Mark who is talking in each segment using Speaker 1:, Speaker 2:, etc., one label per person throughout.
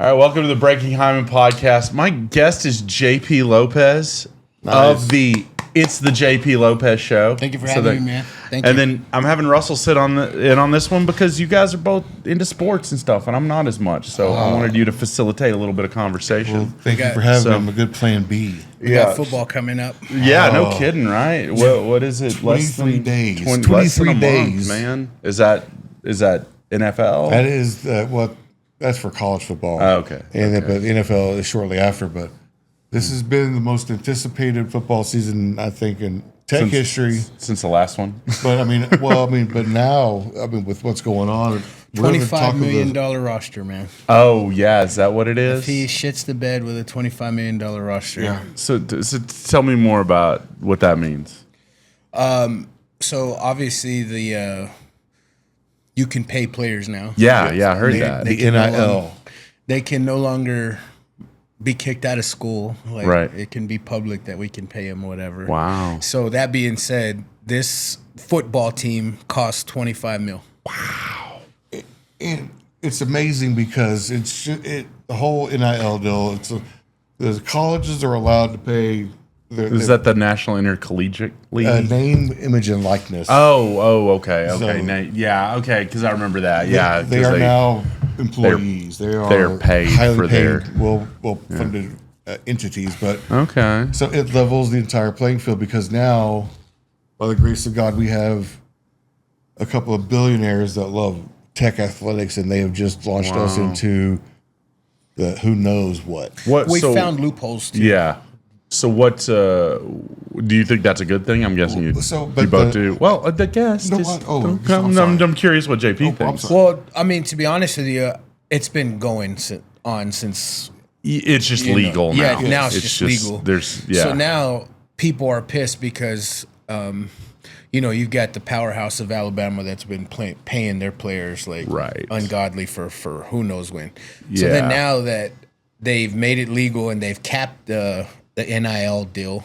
Speaker 1: All right, welcome to the Breaking Hyman podcast. My guest is JP Lopez of the It's the JP Lopez Show.
Speaker 2: Thank you for having me, man. Thank you.
Speaker 1: And then I'm having Russell sit in on this one because you guys are both into sports and stuff, and I'm not as much. So I wanted you to facilitate a little bit of conversation.
Speaker 3: Well, thank you for having me. I'm a good plan B.
Speaker 2: We got football coming up.
Speaker 1: Yeah, no kidding, right? What is it?
Speaker 3: 23 days.
Speaker 1: 23 days, man. Is that NFL?
Speaker 3: That is that's for college football.
Speaker 1: Oh, okay.
Speaker 3: And then, but the NFL is shortly after. But this has been the most anticipated football season, I think, in Tech history
Speaker 1: since the last one.
Speaker 3: But but now, with what's going on,
Speaker 2: $25 million roster, man.
Speaker 1: Oh yeah, is that what it is?
Speaker 2: If he shits the bed with a $25 million roster.
Speaker 3: Yeah.
Speaker 1: So tell me more about what that means.
Speaker 2: So obviously you can pay players now.
Speaker 1: Yeah, I heard that.
Speaker 3: The NIL.
Speaker 2: They can no longer be kicked out of school.
Speaker 1: Right.
Speaker 2: It can be public that we can pay them, whatever.
Speaker 1: Wow.
Speaker 2: So that being said, this football team costs $25 million.
Speaker 1: Wow.
Speaker 3: It's amazing because the whole NIL deal. The colleges are allowed to pay.
Speaker 1: Is that the National Intercollegiate League?
Speaker 3: Name, image, and likeness.
Speaker 1: Okay.
Speaker 3: So,
Speaker 1: okay, because I remember that.
Speaker 3: They are now employees.
Speaker 1: They're paid
Speaker 3: highly
Speaker 1: for
Speaker 3: paid, well-funded entities. But
Speaker 1: okay,
Speaker 3: so it levels the entire playing field because now, by the grace of God, we have a couple of billionaires that love tech athletics, and they have just launched us into the who knows what.
Speaker 2: We found loopholes too.
Speaker 1: Yeah. So what do you think that's a good thing? I'm guessing you both do. Well, the guest. I'm curious what JP thinks.
Speaker 2: Well, I mean, to be honest with you, it's been going on since.
Speaker 1: It's just legal now.
Speaker 2: Yeah, now it's just legal.
Speaker 1: So
Speaker 2: now people are pissed because, you've got the powerhouse of Alabama that's been paying their players ungodly for who knows when. So then now that they've made it legal and they've capped the NIL deal,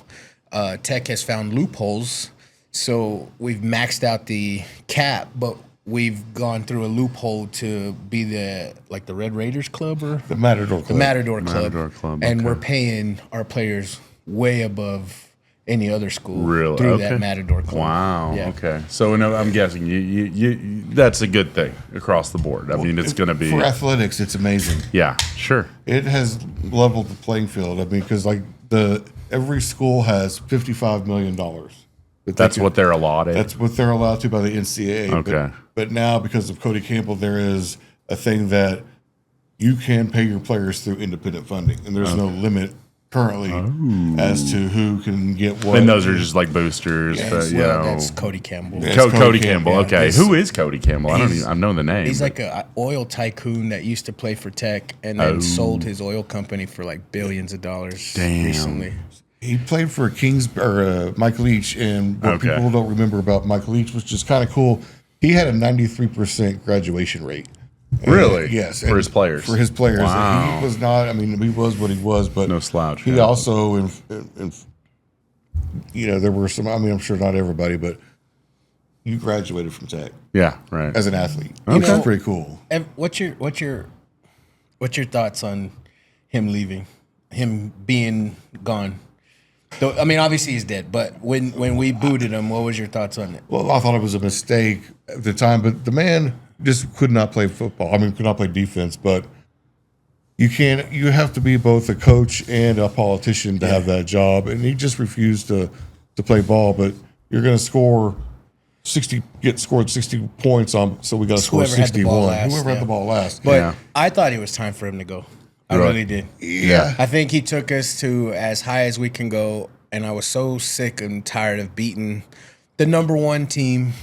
Speaker 2: Tech has found loopholes. So we've maxed out the cap, but we've gone through a loophole to be the Red Raiders Club or
Speaker 3: the Matador Club.
Speaker 2: The Matador Club. And
Speaker 1: okay.
Speaker 2: we're paying our players way above any other school
Speaker 1: through
Speaker 2: that Matador Club.
Speaker 1: Wow.
Speaker 2: Yeah.
Speaker 1: Okay. So I'm guessing you that's a good thing across the board. I mean, it's going to be
Speaker 3: for athletics. It's amazing.
Speaker 1: Yeah. Sure.
Speaker 3: It has leveled the playing field. I mean, because every school has $55 million.
Speaker 1: That's what they're allotted.
Speaker 3: That's what they're allowed to by the NCAA.
Speaker 1: Okay.
Speaker 3: But now, because of Cody Campbell, there is a thing that you can pay your players through independent funding, and there's no limit currently as to who can get what.
Speaker 1: And those are just like boosters.
Speaker 2: Yeah,
Speaker 1: but,
Speaker 2: that's Cody Campbell.
Speaker 1: Cody Campbell.
Speaker 3: Yeah.
Speaker 1: Okay. Who is Cody Campbell? I know the name.
Speaker 2: He's like an oil tycoon that used to play for Tech and then sold his oil company for billions of dollars recently.
Speaker 3: He played for Mike Leach, and what people don't remember about Mike Leach, which is kind of cool, he had a 93% graduation rate.
Speaker 1: Really?
Speaker 3: Yes.
Speaker 1: For his players?
Speaker 3: For his players.
Speaker 1: Wow.
Speaker 3: He was not, he was what he was, but
Speaker 1: no slouch.
Speaker 3: He also, there were some, I'm sure not everybody, but you graduated from Tech.
Speaker 1: Yeah, right.
Speaker 3: As an athlete.
Speaker 1: Okay.
Speaker 3: That's pretty cool.
Speaker 2: What's your thoughts on him leaving, him being gone? Obviously he's dead, but when we booted him, what was your thoughts on it?
Speaker 3: Well, I thought it was a mistake at the time, but the man just could not play football. Could not play defense, but you have to be both a coach and a politician to have that job, and he just refused to play ball. But you're going to scored 60 points on, so we got to score 61. Whoever had the ball last.
Speaker 2: But I thought it was time for him to go. I really did.
Speaker 3: Yeah.
Speaker 2: I think he took us to as high as we can go, and I was so sick and tired of beating the number one team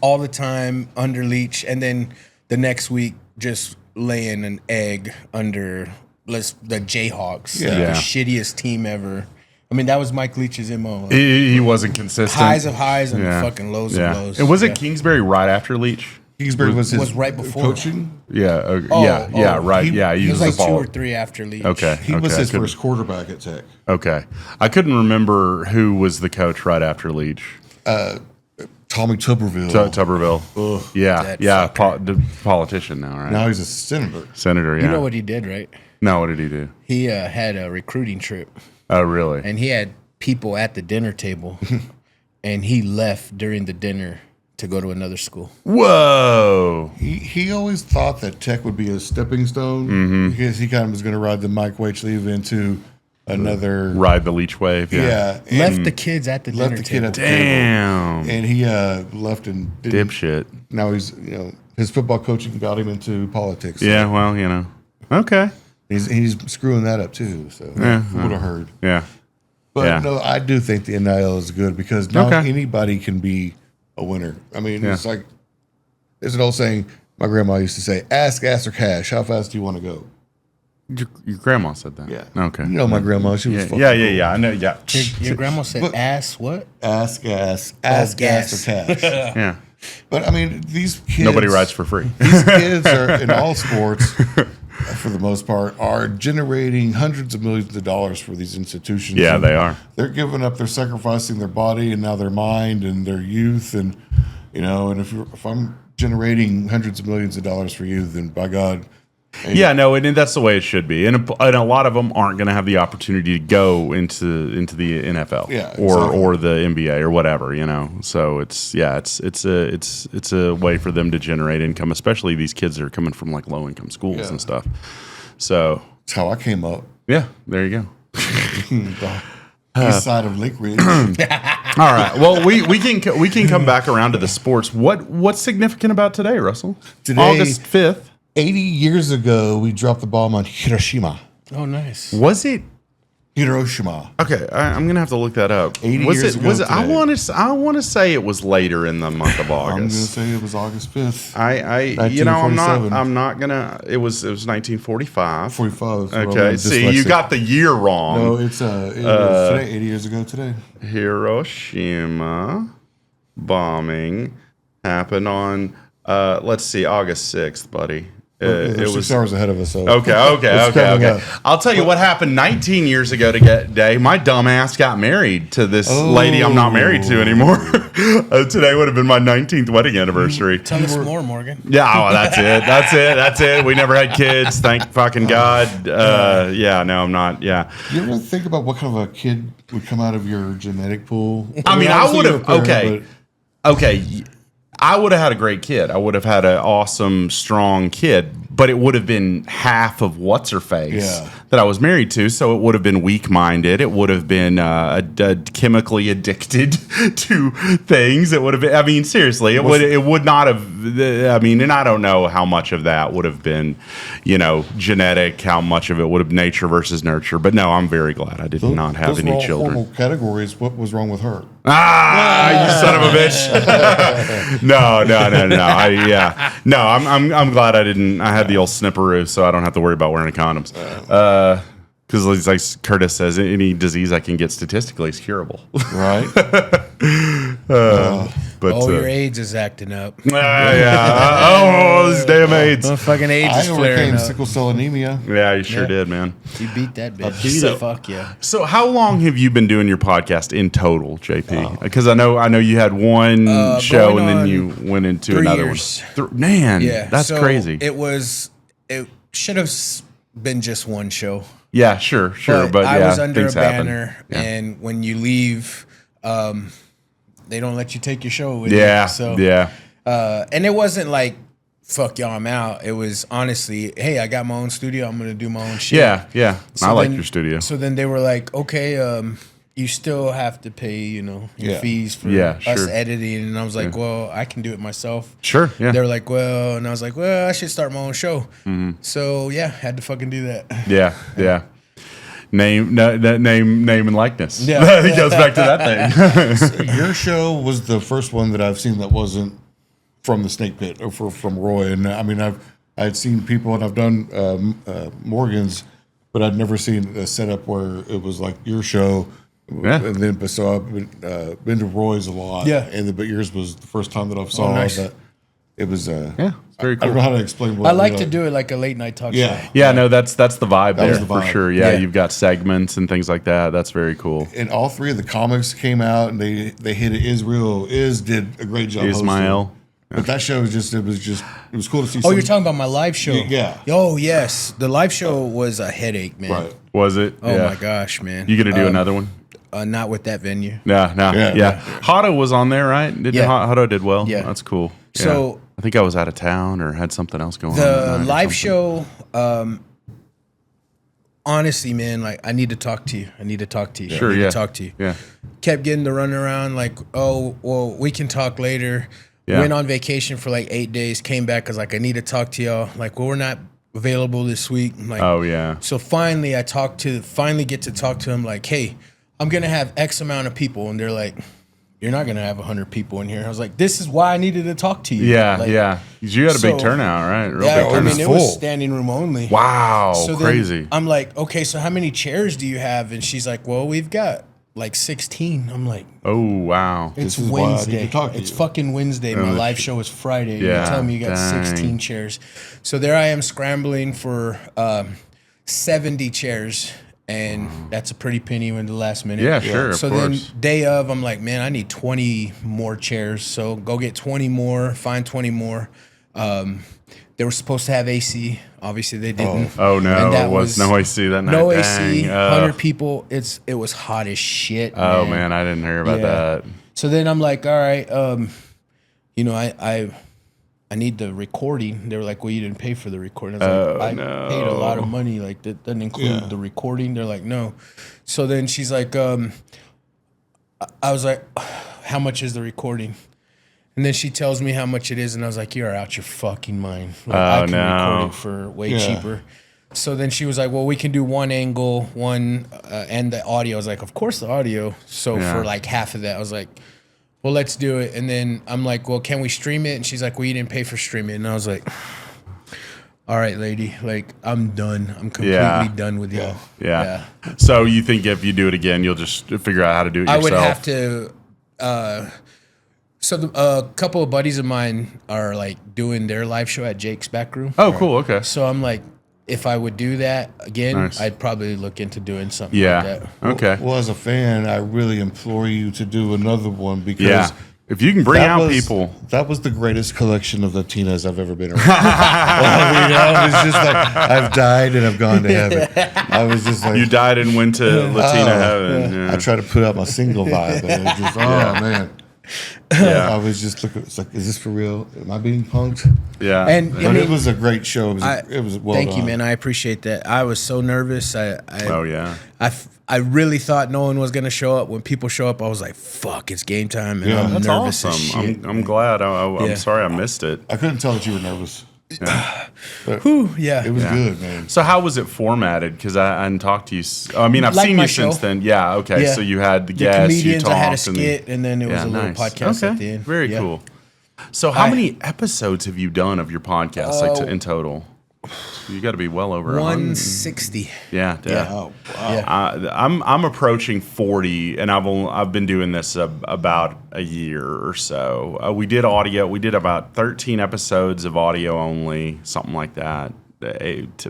Speaker 2: all the time under Leach, and then the next week just laying an egg under the Jayhawks, the shittiest team ever. That was Mike Leach's MO.
Speaker 1: He wasn't consistent.
Speaker 2: Highs of highs and fucking lows of lows.
Speaker 1: And was it Kingsbury right after Leach?
Speaker 3: Kingsbury was
Speaker 2: right before
Speaker 3: coaching.
Speaker 1: Right.
Speaker 2: He was like 2 or 3 after Leach.
Speaker 1: Okay,
Speaker 3: he was his first quarterback at Tech.
Speaker 1: Okay, I couldn't remember who was the coach right after Leach.
Speaker 3: Tommy Tuberville.
Speaker 1: Tuberville. Yeah. The politician now, right?
Speaker 3: Now he's a senator.
Speaker 1: Yeah.
Speaker 2: You know what he did, right?
Speaker 1: No, what did he do?
Speaker 2: He had a recruiting trip.
Speaker 1: Oh, really?
Speaker 2: And he had people at the dinner table, and he left during the dinner to go to another school.
Speaker 1: Whoa!
Speaker 3: He always thought that tech would be a stepping stone because he kind of was going to ride the Mike Wachleave into another
Speaker 1: ride the leech wave. Yeah,
Speaker 2: left the kids at the dinner table.
Speaker 1: Damn.
Speaker 3: And he left and
Speaker 1: dipshit.
Speaker 3: Now he's his football coaching got him into politics. So.
Speaker 1: Yeah, well, okay.
Speaker 3: He's screwing that up too. So would have heard.
Speaker 1: Yeah.
Speaker 3: But no, I do think the NIL is good because now anybody can be a winner. I mean, it's like there's an old saying my grandma used to say: "Ask, ass, or cash. How fast do you want to go?"
Speaker 1: Your grandma said that.
Speaker 3: Yeah.
Speaker 1: Okay.
Speaker 3: You know my grandma. She was
Speaker 1: yeah. I know. Yeah.
Speaker 2: Your grandma said, "Ass what?
Speaker 3: Ask, gas, gas, or cash."
Speaker 1: Yeah.
Speaker 3: But I mean, these kids.
Speaker 1: Nobody rides for free.
Speaker 3: These kids are in all sports. For the most part, are generating hundreds of millions of dollars for these institutions.
Speaker 1: Yeah, they are.
Speaker 3: They're giving up, they're sacrificing their body and now their mind and their youth. And, and if I'm generating hundreds of millions of dollars for you, then by God.
Speaker 1: And that's the way it should be. And a lot of them aren't going to have the opportunity to go into the NFL or the NBA or whatever, So it's a way for them to generate income, especially these kids that are coming from like low income schools and stuff. So
Speaker 3: that's how I came up.
Speaker 1: Yeah, there you go.
Speaker 3: East side of Lake Ridge.
Speaker 1: All right. Well, we can come back around to the sports. What's significant about today, Russell?
Speaker 3: Today,
Speaker 1: August 5th.
Speaker 3: 80 years ago, we dropped the bomb on Hiroshima.
Speaker 2: Oh, nice.
Speaker 1: Was it
Speaker 3: Hiroshima?
Speaker 1: Okay, I'm gonna have to look that up.
Speaker 3: 80 years ago today.
Speaker 1: I want to say it was later in the month of August.
Speaker 3: I'm gonna say it was August 5th.
Speaker 1: I'm not gonna. It was 1945.
Speaker 3: 45.
Speaker 1: Okay, see, you got the year wrong.
Speaker 3: No, it was today. 80 years ago today.
Speaker 1: Hiroshima bombing happened on August 6th, buddy.
Speaker 3: It was 6 hours ahead of us. So
Speaker 1: Okay. I'll tell you what happened 19 years ago today. My dumb ass got married to this lady I'm not married to anymore. Today would have been my 19th wedding anniversary.
Speaker 2: Tell us more, Morgan.
Speaker 1: Yeah, that's it. We never had kids. Thank fucking God. No, I'm not. Yeah.
Speaker 3: You ever think about what kind of a kid would come out of your genetic pool?
Speaker 1: I mean, I would have. Okay. I would have had a great kid. I would have had an awesome, strong kid, but it would have been half of what's-her-face that I was married to, so it would have been weak-minded. It would have been chemically addicted to things. It would have been, I mean, seriously, it would not have, I mean, and I don't know how much of that would have been, genetic, how much of it would have nature versus nurture, but no, I'm very glad I did not have any children.
Speaker 3: Those categories, what was wrong with her?
Speaker 1: You son of a bitch. No. I'm glad I didn't. I had the old snipperoo, so I don't have to worry about wearing condoms. Because, like Curtis says, any disease I can get statistically is curable.
Speaker 3: Right.
Speaker 2: Your AIDS is acting up.
Speaker 1: These damn AIDS.
Speaker 2: Fucking AIDS is flaring up.
Speaker 3: Sickle cell anemia.
Speaker 1: Yeah, you sure did, man.
Speaker 2: You beat that bitch. Fuck yeah.
Speaker 1: So, how long have you been doing your podcast in total, JP? Because I know you had one show and then you went into
Speaker 2: 3
Speaker 1: another
Speaker 2: years.
Speaker 1: one. Man, that's crazy.
Speaker 2: It should have been just one show.
Speaker 1: Yeah, sure. But
Speaker 2: I was under a
Speaker 1: happen.
Speaker 2: banner, and when you leave, they don't let you take your show with
Speaker 1: you.
Speaker 2: And it wasn't like, fuck y'all, I'm out. It was honestly, hey, I got my own studio. I'm going to do my own shit.
Speaker 1: Yeah. So I like your studio.
Speaker 2: So then they were like, okay, you still have to pay, your fees for us editing. And I was like, well, I can do it myself.
Speaker 1: Sure, yeah.
Speaker 2: They were like, well, and I was like, well, I should start my own show. Mm-hmm. So, had to fucking do that.
Speaker 1: Yeah. Name and likeness. Yeah. It goes back to that thing.
Speaker 3: So your show was the first one that I've seen that wasn't from the Snake Pit or from Roy. And I mean, I'd seen people and I've done Morgan's, but I'd never seen a setup where it was like your show. Yeah. And then, so I've been to Roy's a lot.
Speaker 2: Yeah.
Speaker 3: But yours was the first time that I saw that. It was. I
Speaker 1: Very cool.
Speaker 3: I don't know how to explain what
Speaker 2: I like to do it like a late night talk show.
Speaker 1: Yeah, no, that's the vibe
Speaker 3: That was
Speaker 1: there
Speaker 3: the
Speaker 1: for
Speaker 3: vibe.
Speaker 1: sure. Yeah, you've got segments and things like that. That's very cool.
Speaker 3: And all three of the comics came out and they hit it. Israel did a great job.
Speaker 1: Ismail.
Speaker 3: Hosting. But that show was it was cool to see.
Speaker 2: Oh, you're talking about my live show?
Speaker 3: Yeah.
Speaker 2: Oh, yes. The live show was a headache, man.
Speaker 3: Right.
Speaker 1: Was it?
Speaker 2: Oh my gosh, man.
Speaker 1: You gonna do another one?
Speaker 2: Not with that venue.
Speaker 1: No. Yeah. Hotto was on there, right? Hotto did well.
Speaker 2: Yeah.
Speaker 1: That's cool. Yeah.
Speaker 2: So
Speaker 1: I think I was out of town or had something else going on.
Speaker 2: the live show, honestly, man, like I need to talk to you.
Speaker 1: Sure,
Speaker 2: I need
Speaker 1: yeah.
Speaker 2: to talk to you.
Speaker 1: Yeah.
Speaker 2: Kept getting the runaround, like, oh, well, we can talk later.
Speaker 1: Yeah.
Speaker 2: Went on vacation for like 8 days, came back, cause like I need to talk to y'all. Like, well, we're not available this week. I'm like,
Speaker 1: Oh yeah.
Speaker 2: so finally finally get to talk to him, like, hey, I'm gonna have X amount of people, and they're like, you're not gonna have 100 people in here. I was like, this is why I needed to talk to you.
Speaker 1: Yeah,
Speaker 2: like,
Speaker 1: yeah. 'Cause you had a big
Speaker 2: so-
Speaker 1: turnout, right? Real
Speaker 2: Yeah,
Speaker 1: big
Speaker 2: I
Speaker 1: turnout.
Speaker 2: mean, it
Speaker 3: full.
Speaker 2: was standing room only.
Speaker 1: Wow,
Speaker 2: So then
Speaker 1: crazy.
Speaker 2: I'm like, okay, so how many chairs do you have? And she's like, well, we've got like 16. I'm like,
Speaker 1: Oh wow.
Speaker 2: it's
Speaker 3: is why I need to
Speaker 2: Wednesday.
Speaker 3: talk to
Speaker 2: It's
Speaker 3: you.
Speaker 2: fucking Wednesday. My live show is Friday.
Speaker 1: Yeah,
Speaker 2: You're telling me you got
Speaker 1: dang.
Speaker 2: 16 chairs. So there I am scrambling for 70 chairs. And that's a pretty penny in the last minute.
Speaker 1: Yeah, sure,
Speaker 2: So
Speaker 1: of
Speaker 2: then
Speaker 1: course.
Speaker 2: day of, I'm like, man, I need 20 more chairs. So go get 20 more, find 20 more. They were supposed to have AC. Obviously, they didn't.
Speaker 1: Oh no,
Speaker 2: And that
Speaker 1: it was no AC that night.
Speaker 2: No
Speaker 1: Dang.
Speaker 2: AC, 100 people. It was hot as shit.
Speaker 1: Oh man, I didn't hear about
Speaker 2: Yeah.
Speaker 1: that.
Speaker 2: So then I'm like, all right, you know, I need the recording. They were like, well, you didn't pay for the recording. I was like, I paid a lot of money. Like that doesn't include the recording. They're like, no. So then she's like, I was like, how much is the recording? And then she tells me how much it is, and I was like, you're out your fucking mind. Like, I can record it for way cheaper. So then she was like, well, we can do one angle, and the audio. I was like, of course the audio. So for like half of that, I was like, well, let's do it. And then I'm like, well, can we stream it? And she's like, well, you didn't pay for streaming. And I was like, all right, lady, like I'm done. I'm completely done with y'all.
Speaker 1: Yeah. So you think if you do it again, you'll just figure out how to do it yourself?
Speaker 2: I would have to. So a couple of buddies of mine are like doing their live show at Jake's Back Room.
Speaker 1: Oh, cool. Okay.
Speaker 2: So I'm like, if I would do that again,
Speaker 1: Nice.
Speaker 2: I'd probably look into doing something
Speaker 1: Yeah.
Speaker 2: like that.
Speaker 1: Okay.
Speaker 3: Well, as a fan, I really implore you to do another one because
Speaker 1: If you can bring
Speaker 3: that
Speaker 1: out
Speaker 3: was-
Speaker 1: people.
Speaker 3: That was the greatest collection of Latinas I've ever been around. I was just like, I've died and I've gone to heaven. I was just like,
Speaker 1: You died and went to Latina heaven.
Speaker 3: I
Speaker 1: Yeah.
Speaker 3: try to put out my single vibe, and it just, man. I was just looking. It's like, is this for real? Am I being punked?
Speaker 1: Yeah.
Speaker 2: And
Speaker 3: But
Speaker 2: I mean,
Speaker 3: it was a great show. It was well
Speaker 2: thank
Speaker 3: done.
Speaker 2: you, man. I appreciate that. I was so nervous.
Speaker 1: Oh yeah.
Speaker 2: I really thought no one was gonna show up. When people show up, I was like, "Fuck, it's game time!" And
Speaker 3: Yeah.
Speaker 2: I'm
Speaker 1: That's
Speaker 2: nervous as
Speaker 1: awesome.
Speaker 2: shit.
Speaker 1: I'm glad. I'm
Speaker 2: Yeah.
Speaker 1: sorry I missed it.
Speaker 3: I couldn't tell that you were nervous.
Speaker 2: Whew, yeah.
Speaker 3: It was good, man.
Speaker 1: So how was it formatted? Because I hadn't talked to you. I mean, I've
Speaker 2: Like
Speaker 1: seen
Speaker 2: my
Speaker 1: you since
Speaker 2: show.
Speaker 1: then. Yeah. Okay.
Speaker 2: Yeah.
Speaker 1: So you had the
Speaker 2: The
Speaker 1: guests.
Speaker 2: comedians.
Speaker 1: You talked
Speaker 2: I had a
Speaker 1: and
Speaker 2: skit, and then it was a little podcast at the end.
Speaker 1: Very
Speaker 2: Yeah.
Speaker 1: cool. So how many episodes have you done of your podcast, like in total? You got to be well over 100.
Speaker 2: 160.
Speaker 1: Yeah.
Speaker 2: Yeah.
Speaker 3: Oh, wow.
Speaker 1: I'm approaching 40, and I've been doing this about a year or so. We did audio. We did about 13 episodes of audio only, something like that.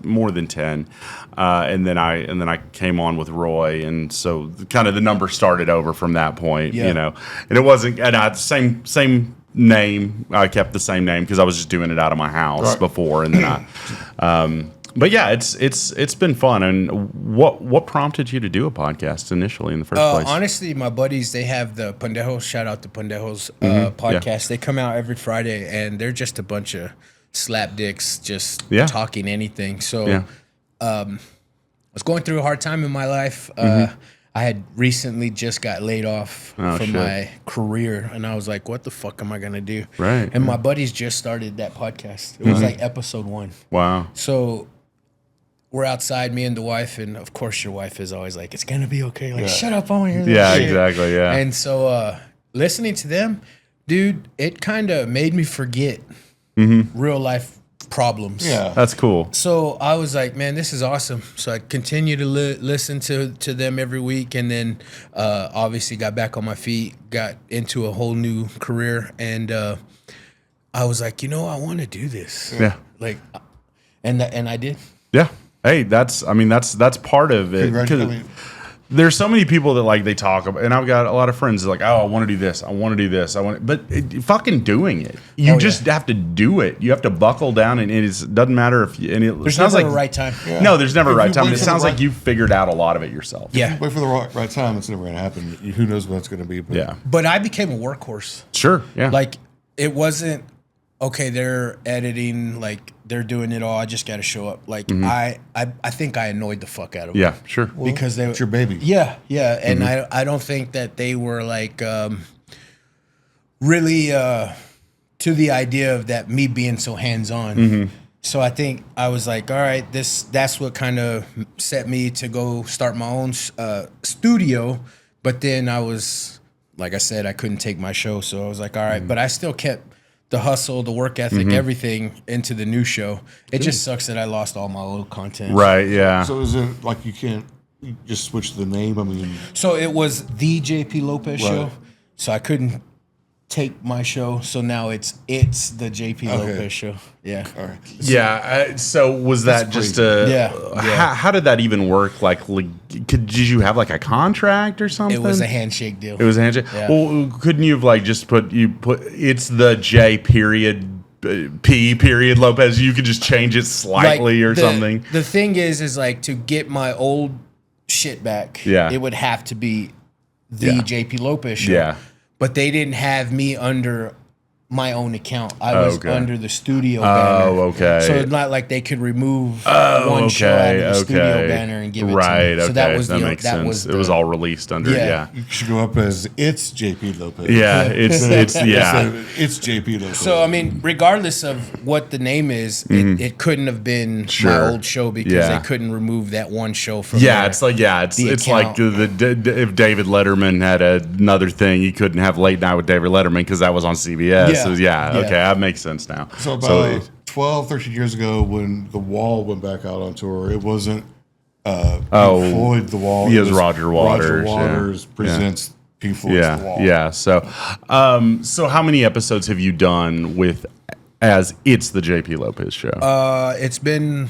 Speaker 1: More than 10, and then I came on with Roy, and so kind of the number started over from that point,
Speaker 2: Yeah.
Speaker 1: you know. And it wasn't same name. I kept the same name because I was just doing it out of my house before, and then but yeah, it's been fun. And what prompted you to do a podcast initially in the first place?
Speaker 2: Honestly, my buddies, they have the Pendejos. Shout out to Pendejos podcast. They come out every Friday, and they're just a bunch of slapdicks just talking anything. So I was going through a hard time in my life. I had recently just got laid off from my career, and I was like, what the fuck am I going to do?
Speaker 1: Right.
Speaker 2: And my buddies just started that podcast. It was like episode 1.
Speaker 1: Wow.
Speaker 2: So we're outside, me and the wife, and of course your wife is always like, it's going to be okay. Like, shut up, I want to hear that
Speaker 1: Yeah,
Speaker 2: shit.
Speaker 1: exactly. Yeah.
Speaker 2: And so listening to them, dude, it kind of made me forget real life problems.
Speaker 3: Yeah.
Speaker 1: That's cool.
Speaker 2: So I was like, man, this is awesome. So I continued to listen to them every week, and then obviously got back on my feet, got into a whole new career, and I was like, I want to do this.
Speaker 1: Yeah.
Speaker 2: Like, and I did.
Speaker 1: Yeah. Hey, that's part of it.
Speaker 3: Congratulations.
Speaker 1: There's so many people that like they talk about, and I've got a lot of friends that are like, oh, I want to do this, I want to do this, but fucking doing it. You just have to do it. You have to buckle down, and it doesn't matter if you. And
Speaker 2: there's never a right time.
Speaker 3: Yeah.
Speaker 1: No, there's never a right time.
Speaker 3: wait
Speaker 1: It
Speaker 3: for
Speaker 1: sounds
Speaker 3: the
Speaker 1: like you figured out a lot of it yourself.
Speaker 2: Yeah.
Speaker 3: Wait for the right time. It's never going to happen. Who knows when it's going to be? But
Speaker 1: Yeah.
Speaker 2: But I became a workhorse.
Speaker 1: Sure. Yeah.
Speaker 2: Like, it wasn't, okay, they're editing, like, they're doing it all. I just got to show up. Like, I think I annoyed the fuck out of them.
Speaker 1: Yeah. Sure.
Speaker 2: Because they
Speaker 3: it's your baby.
Speaker 2: Yeah. Yeah. And I don't think that they were, like, really to the idea of that me being so hands-on. So I think I was like, all right, that's what kind of set me to go start my own studio. But then I was, like I said, I couldn't take my show. So I was like, all right, but I still kept the hustle, the work ethic, everything into the new show. It just sucks that I lost all my old content.
Speaker 1: Right. Yeah.
Speaker 3: So is it like you just switch the name? I mean,
Speaker 2: So it was the JP Lopez show. So I couldn't take my show. So now it's the JP Lopez show. Yeah.
Speaker 3: all right.
Speaker 1: Yeah. So was that just
Speaker 2: Yeah.
Speaker 1: How did that even work? Like, did you have like a contract or something?
Speaker 2: It was a handshake deal.
Speaker 1: It was a handshake.
Speaker 2: Yeah.
Speaker 1: Well, couldn't you have like just put it's the J period P period Lopez? You could just change it slightly or something.
Speaker 2: The thing is like, to get my old shit back, it would have to be the JP Lopez show.
Speaker 1: Yeah.
Speaker 2: But they didn't have me under my own account. I was under the studio banner.
Speaker 1: Oh, okay.
Speaker 2: So it's not like they could remove one show out of the studio banner and give it to me. So that was
Speaker 1: that makes sense. It was all released under
Speaker 3: You should go up as it's JP Lopez.
Speaker 1: Yeah, it's
Speaker 3: it's JP Lopez.
Speaker 2: So I mean, regardless of what the name is, it couldn't have been my old show because they couldn't remove that one show from
Speaker 1: it's like it's like if David Letterman had another thing, you couldn't have Late Night with David Letterman because that was on CBS. Okay, that makes sense now.
Speaker 3: So about 12, 13 years ago, when The Wall went back out on tour, it wasn't Floyd The Wall.
Speaker 1: He was Roger Waters.
Speaker 3: Roger Waters presents Pink Floyd's The Wall.
Speaker 1: Yeah. So how many episodes have you done with as it's the JP Lopez show?
Speaker 2: It's been,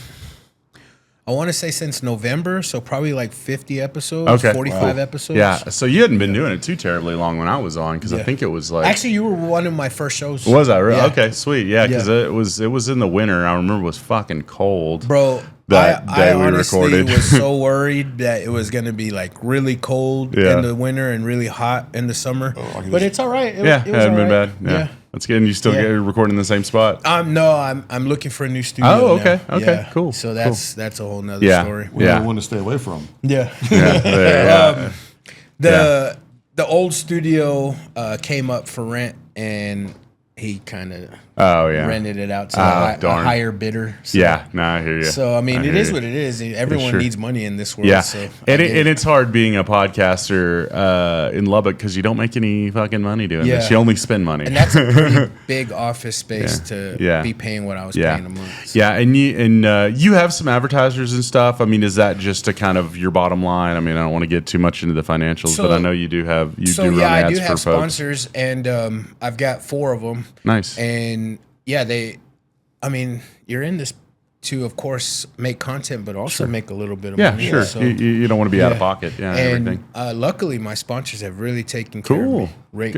Speaker 2: I want to say, since November, so probably like 50 episodes, 45 episodes.
Speaker 1: Yeah, so you hadn't been doing it too terribly long when I was on, because I think it was like...
Speaker 2: Actually, you were one of my first shows.
Speaker 1: Was I really? Yeah. Okay, sweet. Yeah, because it was in the winter. I remember it was fucking cold.
Speaker 2: Bro,
Speaker 1: that day we
Speaker 2: honestly
Speaker 1: recorded.
Speaker 2: was so worried that it was going to be like really cold in the winter and really hot in the summer. But it's all right. It
Speaker 1: hadn't been bad. Yeah. That's good. And you still get recording in the same spot?
Speaker 2: No, I'm looking for a new studio.
Speaker 1: Oh, okay.
Speaker 2: Now.
Speaker 1: Okay, cool.
Speaker 2: So that's a whole nother story.
Speaker 3: I want to stay away from.
Speaker 2: Yeah. The old studio came up for rent, and he kind of rented it out to a higher bidder. So.
Speaker 1: Yeah, I hear you.
Speaker 2: So I mean, it is what it is. Everyone needs money in this world.
Speaker 1: Yeah,
Speaker 2: so
Speaker 1: and it's hard being a podcaster in Lubbock because you don't make any fucking money doing this. You only spend money,
Speaker 2: and that's a pretty big office space to be paying what I was paying a month. So.
Speaker 1: Yeah, and you have some advertisers and stuff. I mean, is that just a kind of your bottom line? I mean, I don't want to get too much into the financials, but I know you do have run ads
Speaker 2: I do
Speaker 1: for
Speaker 2: have
Speaker 1: folks.
Speaker 2: Sponsors, and I've got 4 of them.
Speaker 1: Nice.
Speaker 2: And you're in this to, of course, make content, but also make a little bit of money.
Speaker 1: Yeah, sure. So, you don't want to be out of pocket. Yeah,
Speaker 2: and
Speaker 1: everything.
Speaker 2: Luckily, my sponsors have really taken care of me. Great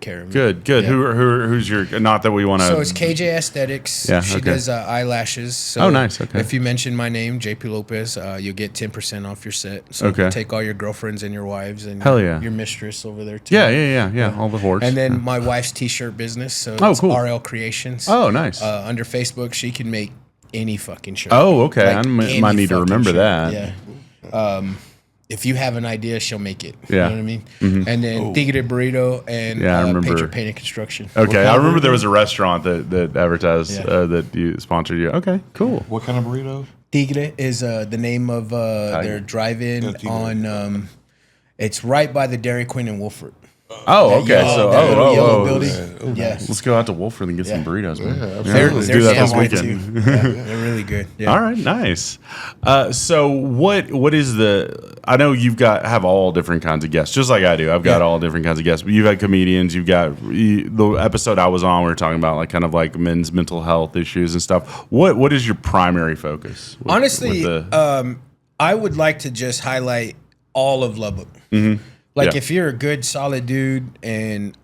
Speaker 2: care of me.
Speaker 1: Good.
Speaker 2: Yeah.
Speaker 1: Who's your? Not that we want to.
Speaker 2: So it's KJ Aesthetics.
Speaker 1: Yeah,
Speaker 2: she does eyelashes. So
Speaker 1: nice. Okay.
Speaker 2: If you mention my name, JP Lopez, you'll get 10% off your set. So take all your girlfriends and your wives and your mistress over there too.
Speaker 1: Yeah. All the whores.
Speaker 2: And then my wife's t-shirt business. So it's
Speaker 1: cool.
Speaker 2: RL Creations.
Speaker 1: Oh, nice.
Speaker 2: Under Facebook, she can make any fucking shirt.
Speaker 1: Oh, okay. Like I might need to remember that.
Speaker 2: Yeah. If you have an idea, she'll make it.
Speaker 1: Yeah.
Speaker 2: You know what I mean? Mm-hmm. And then Tigre Burrito and
Speaker 1: I remember.
Speaker 2: Patriot Painting Construction.
Speaker 1: Okay. I remember there was a restaurant that advertised that you sponsored you. Okay, cool.
Speaker 3: What kind of burrito?
Speaker 2: Tigre is the name of their drive-in on. It's right by the Dairy Queen in Wolford.
Speaker 1: Oh, okay.
Speaker 2: Yellow building.
Speaker 3: Yeah.
Speaker 1: Let's go out to Wolford and get some burritos, man.
Speaker 3: Yeah, absolutely.
Speaker 1: Let's do that this
Speaker 2: weekend.
Speaker 1: weekend.
Speaker 2: They're really good. Yeah.
Speaker 1: All right, nice. So what is the? I know have all different kinds of guests, just like I do. I've got all different kinds of guests. But you've had comedians. You've got the episode I was on. We were talking about like kind of like men's mental health issues and stuff. What is your primary focus?
Speaker 2: Honestly, I would like to just highlight all of Lubbock.
Speaker 1: Mm-hmm.
Speaker 2: Like if you're a good, solid dude, and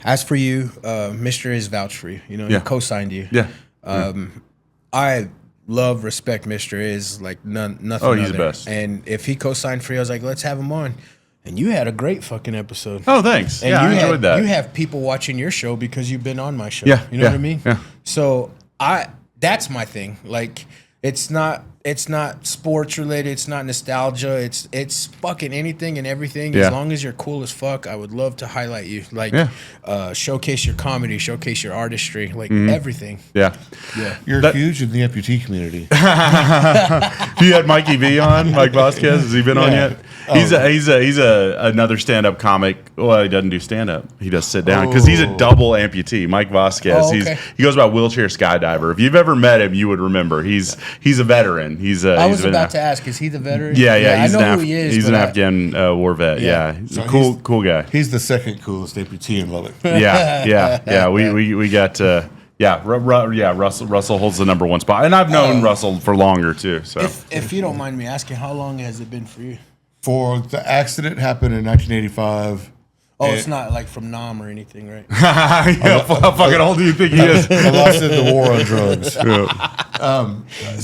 Speaker 2: as for you, Mr. is vouched for you. You know, he co-signed you.
Speaker 1: Yeah.
Speaker 2: I love, respect Mr. Is like nothing.
Speaker 1: Oh, he's the best.
Speaker 2: And if he co-signed for you, I was like, let's have him on. And you had a great fucking episode.
Speaker 1: Oh, thanks.
Speaker 2: And
Speaker 1: I enjoyed that.
Speaker 2: You have people watching your show because you've been on my show.
Speaker 1: Yeah.
Speaker 2: You know what I mean?
Speaker 1: Yeah.
Speaker 2: So that's my thing. Like it's not sports related. It's not nostalgia. It's fucking anything and everything.
Speaker 1: Yeah.
Speaker 2: As long as you're cool as fuck, I would love to highlight you. Like showcase your comedy, showcase your artistry, like everything.
Speaker 1: Yeah.
Speaker 2: Yeah.
Speaker 3: You're huge in the amputee community.
Speaker 1: You had Mikey V on, Mike Vasquez. Has he been on yet? He's another stand-up comic. Well, he doesn't do stand-up. He does sit down because he's a double amputee. Mike Vasquez.
Speaker 2: Oh, okay.
Speaker 1: He goes by wheelchair skydiver. If you've ever met him, you would remember. He's a veteran.
Speaker 2: I was about to ask, is he the veteran?
Speaker 1: Yeah.
Speaker 2: He's who he is.
Speaker 1: He's an Afghan war vet. Yeah. He's
Speaker 3: So
Speaker 1: a cool guy.
Speaker 3: He's the second coolest amputee in Lubbock.
Speaker 1: Yeah. We got. Russell holds the number one spot, and I've known Russell for longer too. So,
Speaker 2: if you don't mind me asking, how long has it been for you?
Speaker 3: For the accident happened in 1985.
Speaker 2: Oh, it's not like from Nam or anything, right?
Speaker 1: how fucking old do you think he is?
Speaker 3: I lost it in the war on drugs.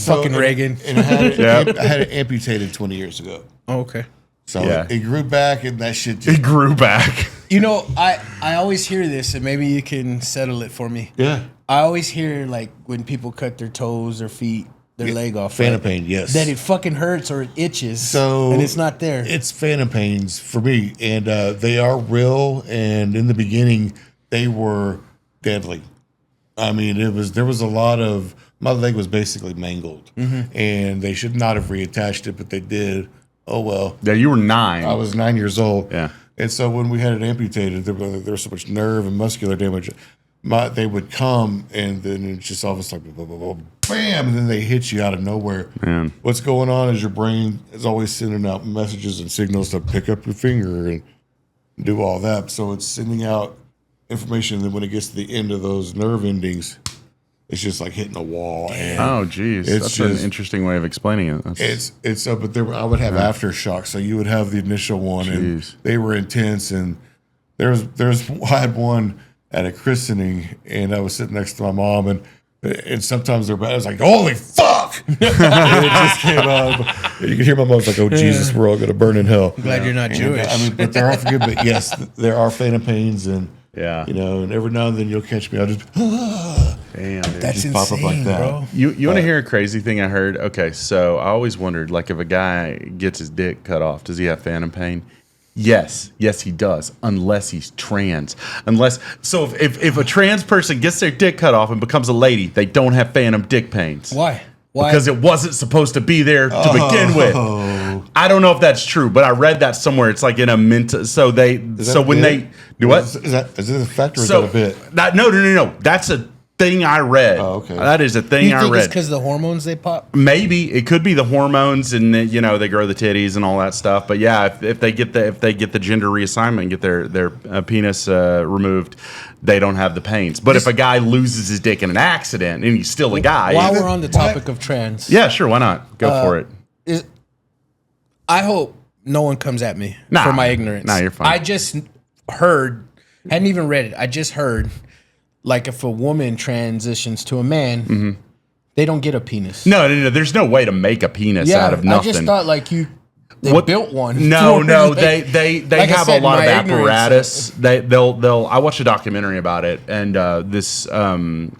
Speaker 2: Fucking Reagan.
Speaker 3: And I had it amputated 20 years ago.
Speaker 2: Oh, okay.
Speaker 3: So it grew back, and that shit just...
Speaker 1: It grew back.
Speaker 2: You know, I always hear this, and maybe you can settle it for me.
Speaker 3: Yeah.
Speaker 2: I always hear, like, when people cut their toes or feet, their leg off.
Speaker 3: Phantom pain, yes.
Speaker 2: That it fucking hurts or it itches,
Speaker 3: so
Speaker 2: and it's not there.
Speaker 3: It's phantom pains for me, and they are real, and in the beginning, they were deadly. I mean, there was a lot of... My leg was basically mangled, and they should not have reattached it, but they did. Oh, well.
Speaker 1: Yeah, you were 9.
Speaker 3: I was 9 years old.
Speaker 1: Yeah.
Speaker 3: And so when we had it amputated, there was so much nerve and muscular damage. They would come, and then it's just all of a sudden, bam, and then they hit you out of nowhere.
Speaker 1: Man.
Speaker 3: What's going on is your brain is always sending out messages and signals to pick up your finger and do all that. So it's sending out information that when it gets to the end of those nerve endings, it's just like hitting a wall. And
Speaker 1: oh, geez. That's an interesting way of explaining it.
Speaker 3: But I would have aftershock. So you would have the initial one, and they were intense. And I had one at a christening, and I was sitting next to my mom, and sometimes they're bad. I was like, holy fuck! And it just came out. And you can hear my mom's like, oh, Jesus, we're all going to burn in hell.
Speaker 2: I'm glad you're not Jewish.
Speaker 3: I mean, but they're all good. But yes, there are phantom pains, and
Speaker 1: yeah,
Speaker 3: you know, and every now and then you'll catch me. I'll just,
Speaker 1: damn,
Speaker 2: that's
Speaker 3: just
Speaker 2: insane,
Speaker 3: pop up like that.
Speaker 2: Bro.
Speaker 1: You want to hear a crazy thing I heard? Okay, so I always wondered, like, if a guy gets his dick cut off, does he have phantom pain? Yes, he does, unless he's trans. If a trans person gets their dick cut off and becomes a lady, they don't have phantom dick pains.
Speaker 2: Why?
Speaker 1: Because it wasn't supposed to be there to begin with. I don't know if that's true, but I read that somewhere. It's like in a mental. So they do what?
Speaker 3: Is it a fact or is that a bit?
Speaker 1: No. That's a thing I read.
Speaker 3: Oh, okay.
Speaker 1: That is a thing I read.
Speaker 2: You think it's because the hormones they pop?
Speaker 1: Maybe it could be the hormones, and they grow the titties and all that stuff. But yeah, if they get the gender reassignment, get their penis removed, they don't have the pains. But if a guy loses his dick in an accident and he's still a guy,
Speaker 2: while we're on the topic of trans,
Speaker 1: yeah, sure, why not? Go for it.
Speaker 2: I hope no one comes at me for my ignorance.
Speaker 1: Nah, you're fine.
Speaker 2: I just heard, hadn't even read it. I just heard. Like if a woman transitions to a man, they don't get a penis.
Speaker 1: No. There's no way to make a penis out of nothing.
Speaker 2: I just thought they built one.
Speaker 1: No, they like have a lot of apparatus. They'll. I watched a documentary about it, and this female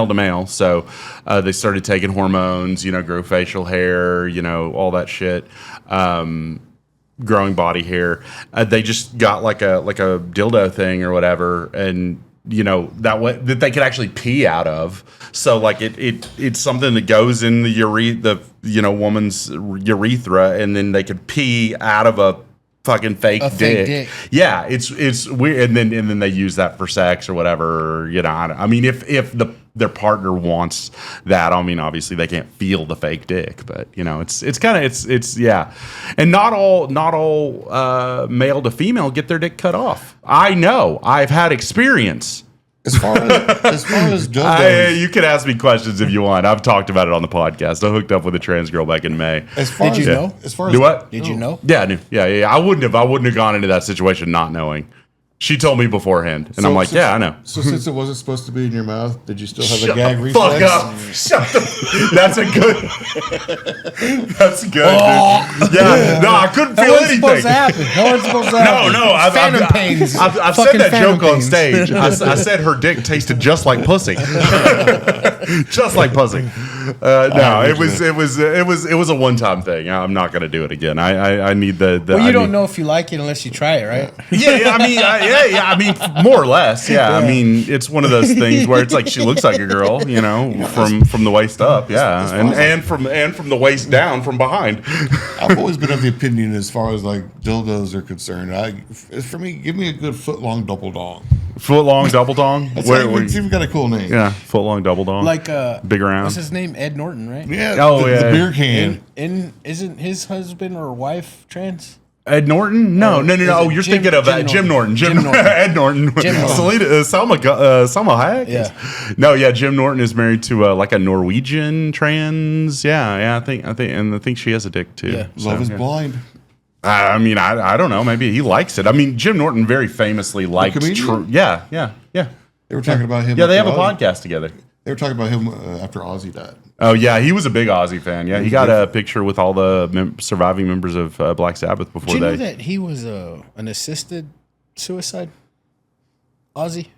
Speaker 1: to male. So they started taking hormones. Grow facial hair. All that shit. Growing body hair. They just got like a dildo thing or whatever, and that way that they could actually pee out of. So like it's something that goes in the woman's urethra, and then they could pee out of a fucking fake dick. Yeah, it's weird, and then they use that for sex or whatever. You know, I mean, if their partner wants that, I mean, obviously they can't feel the fake dick, but you know, it's kind of yeah, and not all male to female get their dick cut off. I know, I've had experience.
Speaker 3: As far as dildos,
Speaker 1: you can ask me questions if you want. I've talked about it on the podcast. I hooked up with a trans girl back in May.
Speaker 2: Did you know?
Speaker 3: As far as
Speaker 1: do what?
Speaker 2: Did you know?
Speaker 1: Yeah, I knew. Yeah. I wouldn't have gone into that situation not knowing. She told me beforehand, and I'm like, yeah, I know.
Speaker 3: So since it wasn't supposed to be in your mouth, did you still have a gag reflex?
Speaker 1: Fuck up! Shut the. That's a good. That's good. Oh. Dude. Yeah, no, I couldn't feel anything.
Speaker 2: Supposed to happen. No one's supposed to happen.
Speaker 1: No.
Speaker 2: Phantom pains.
Speaker 1: I've said that joke on stage. I said her dick tasted just like pussy, just like pussy. No, it was a one-time thing. I'm not gonna do it again. I need the.
Speaker 2: Well, you don't know if you like it unless you try it, right?
Speaker 1: Yeah. I mean, I mean, more or less. Yeah. I mean, it's one of those things where it's like she looks like a girl, you know, from the waist up. Yeah, and from the waist down from behind.
Speaker 3: I've always been of the opinion, as far as like dildos are concerned, for me, give me a good foot-long double dong.
Speaker 1: Foot-long double dong.
Speaker 3: It's even got a cool name.
Speaker 1: Yeah, foot-long double dong.
Speaker 2: Like
Speaker 1: big around.
Speaker 2: What's his name? Ed Norton, right?
Speaker 3: Yeah. The beer can.
Speaker 2: And isn't his husband or wife trans?
Speaker 1: Ed Norton? No. Oh, you're thinking of Jim Norton. Jim Norton. Ed Norton. Salma Hayek?
Speaker 2: Yeah.
Speaker 1: No, yeah, Jim Norton is married to like a Norwegian trans. Yeah, I think she has a dick too.
Speaker 2: Yeah.
Speaker 3: Love is blind.
Speaker 1: I mean, I don't know. Maybe he likes it. I mean, Jim Norton very famously liked True. Yeah.
Speaker 3: They were talking about him.
Speaker 1: Yeah, they have a podcast together.
Speaker 3: They were talking about him after Ozzy died.
Speaker 1: Oh, yeah, he was a big Ozzy fan. Yeah, he got a picture with all the surviving members of Black Sabbath before
Speaker 2: Did you know that he was an assisted suicide? Ozzy?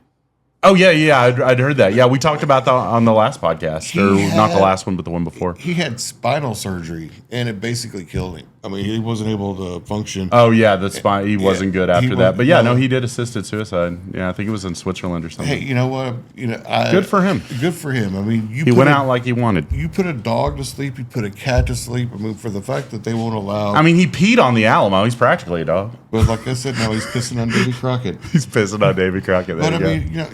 Speaker 1: Oh, yeah, I'd heard that. Yeah, we talked about that on the last podcast. Not the last one, but the one before.
Speaker 3: He had spinal surgery, and it basically killed him. I mean, he wasn't able to function.
Speaker 1: Oh, yeah, the spine. He wasn't good after that. But, yeah, no, he did assisted suicide. Yeah, I think it was in Switzerland or something.
Speaker 3: Hey, you know what?
Speaker 1: Good for him.
Speaker 3: Good for him. I mean,
Speaker 1: he went out like he wanted.
Speaker 3: You put a dog to sleep. You put a cat to sleep. I mean, for the fact that they won't allow.
Speaker 1: I mean, he peed on the Alamo. He's practically a dog.
Speaker 3: But like I said, now he's pissing on Davy Crockett.
Speaker 1: He's pissing on Davy Crockett.
Speaker 3: But I mean,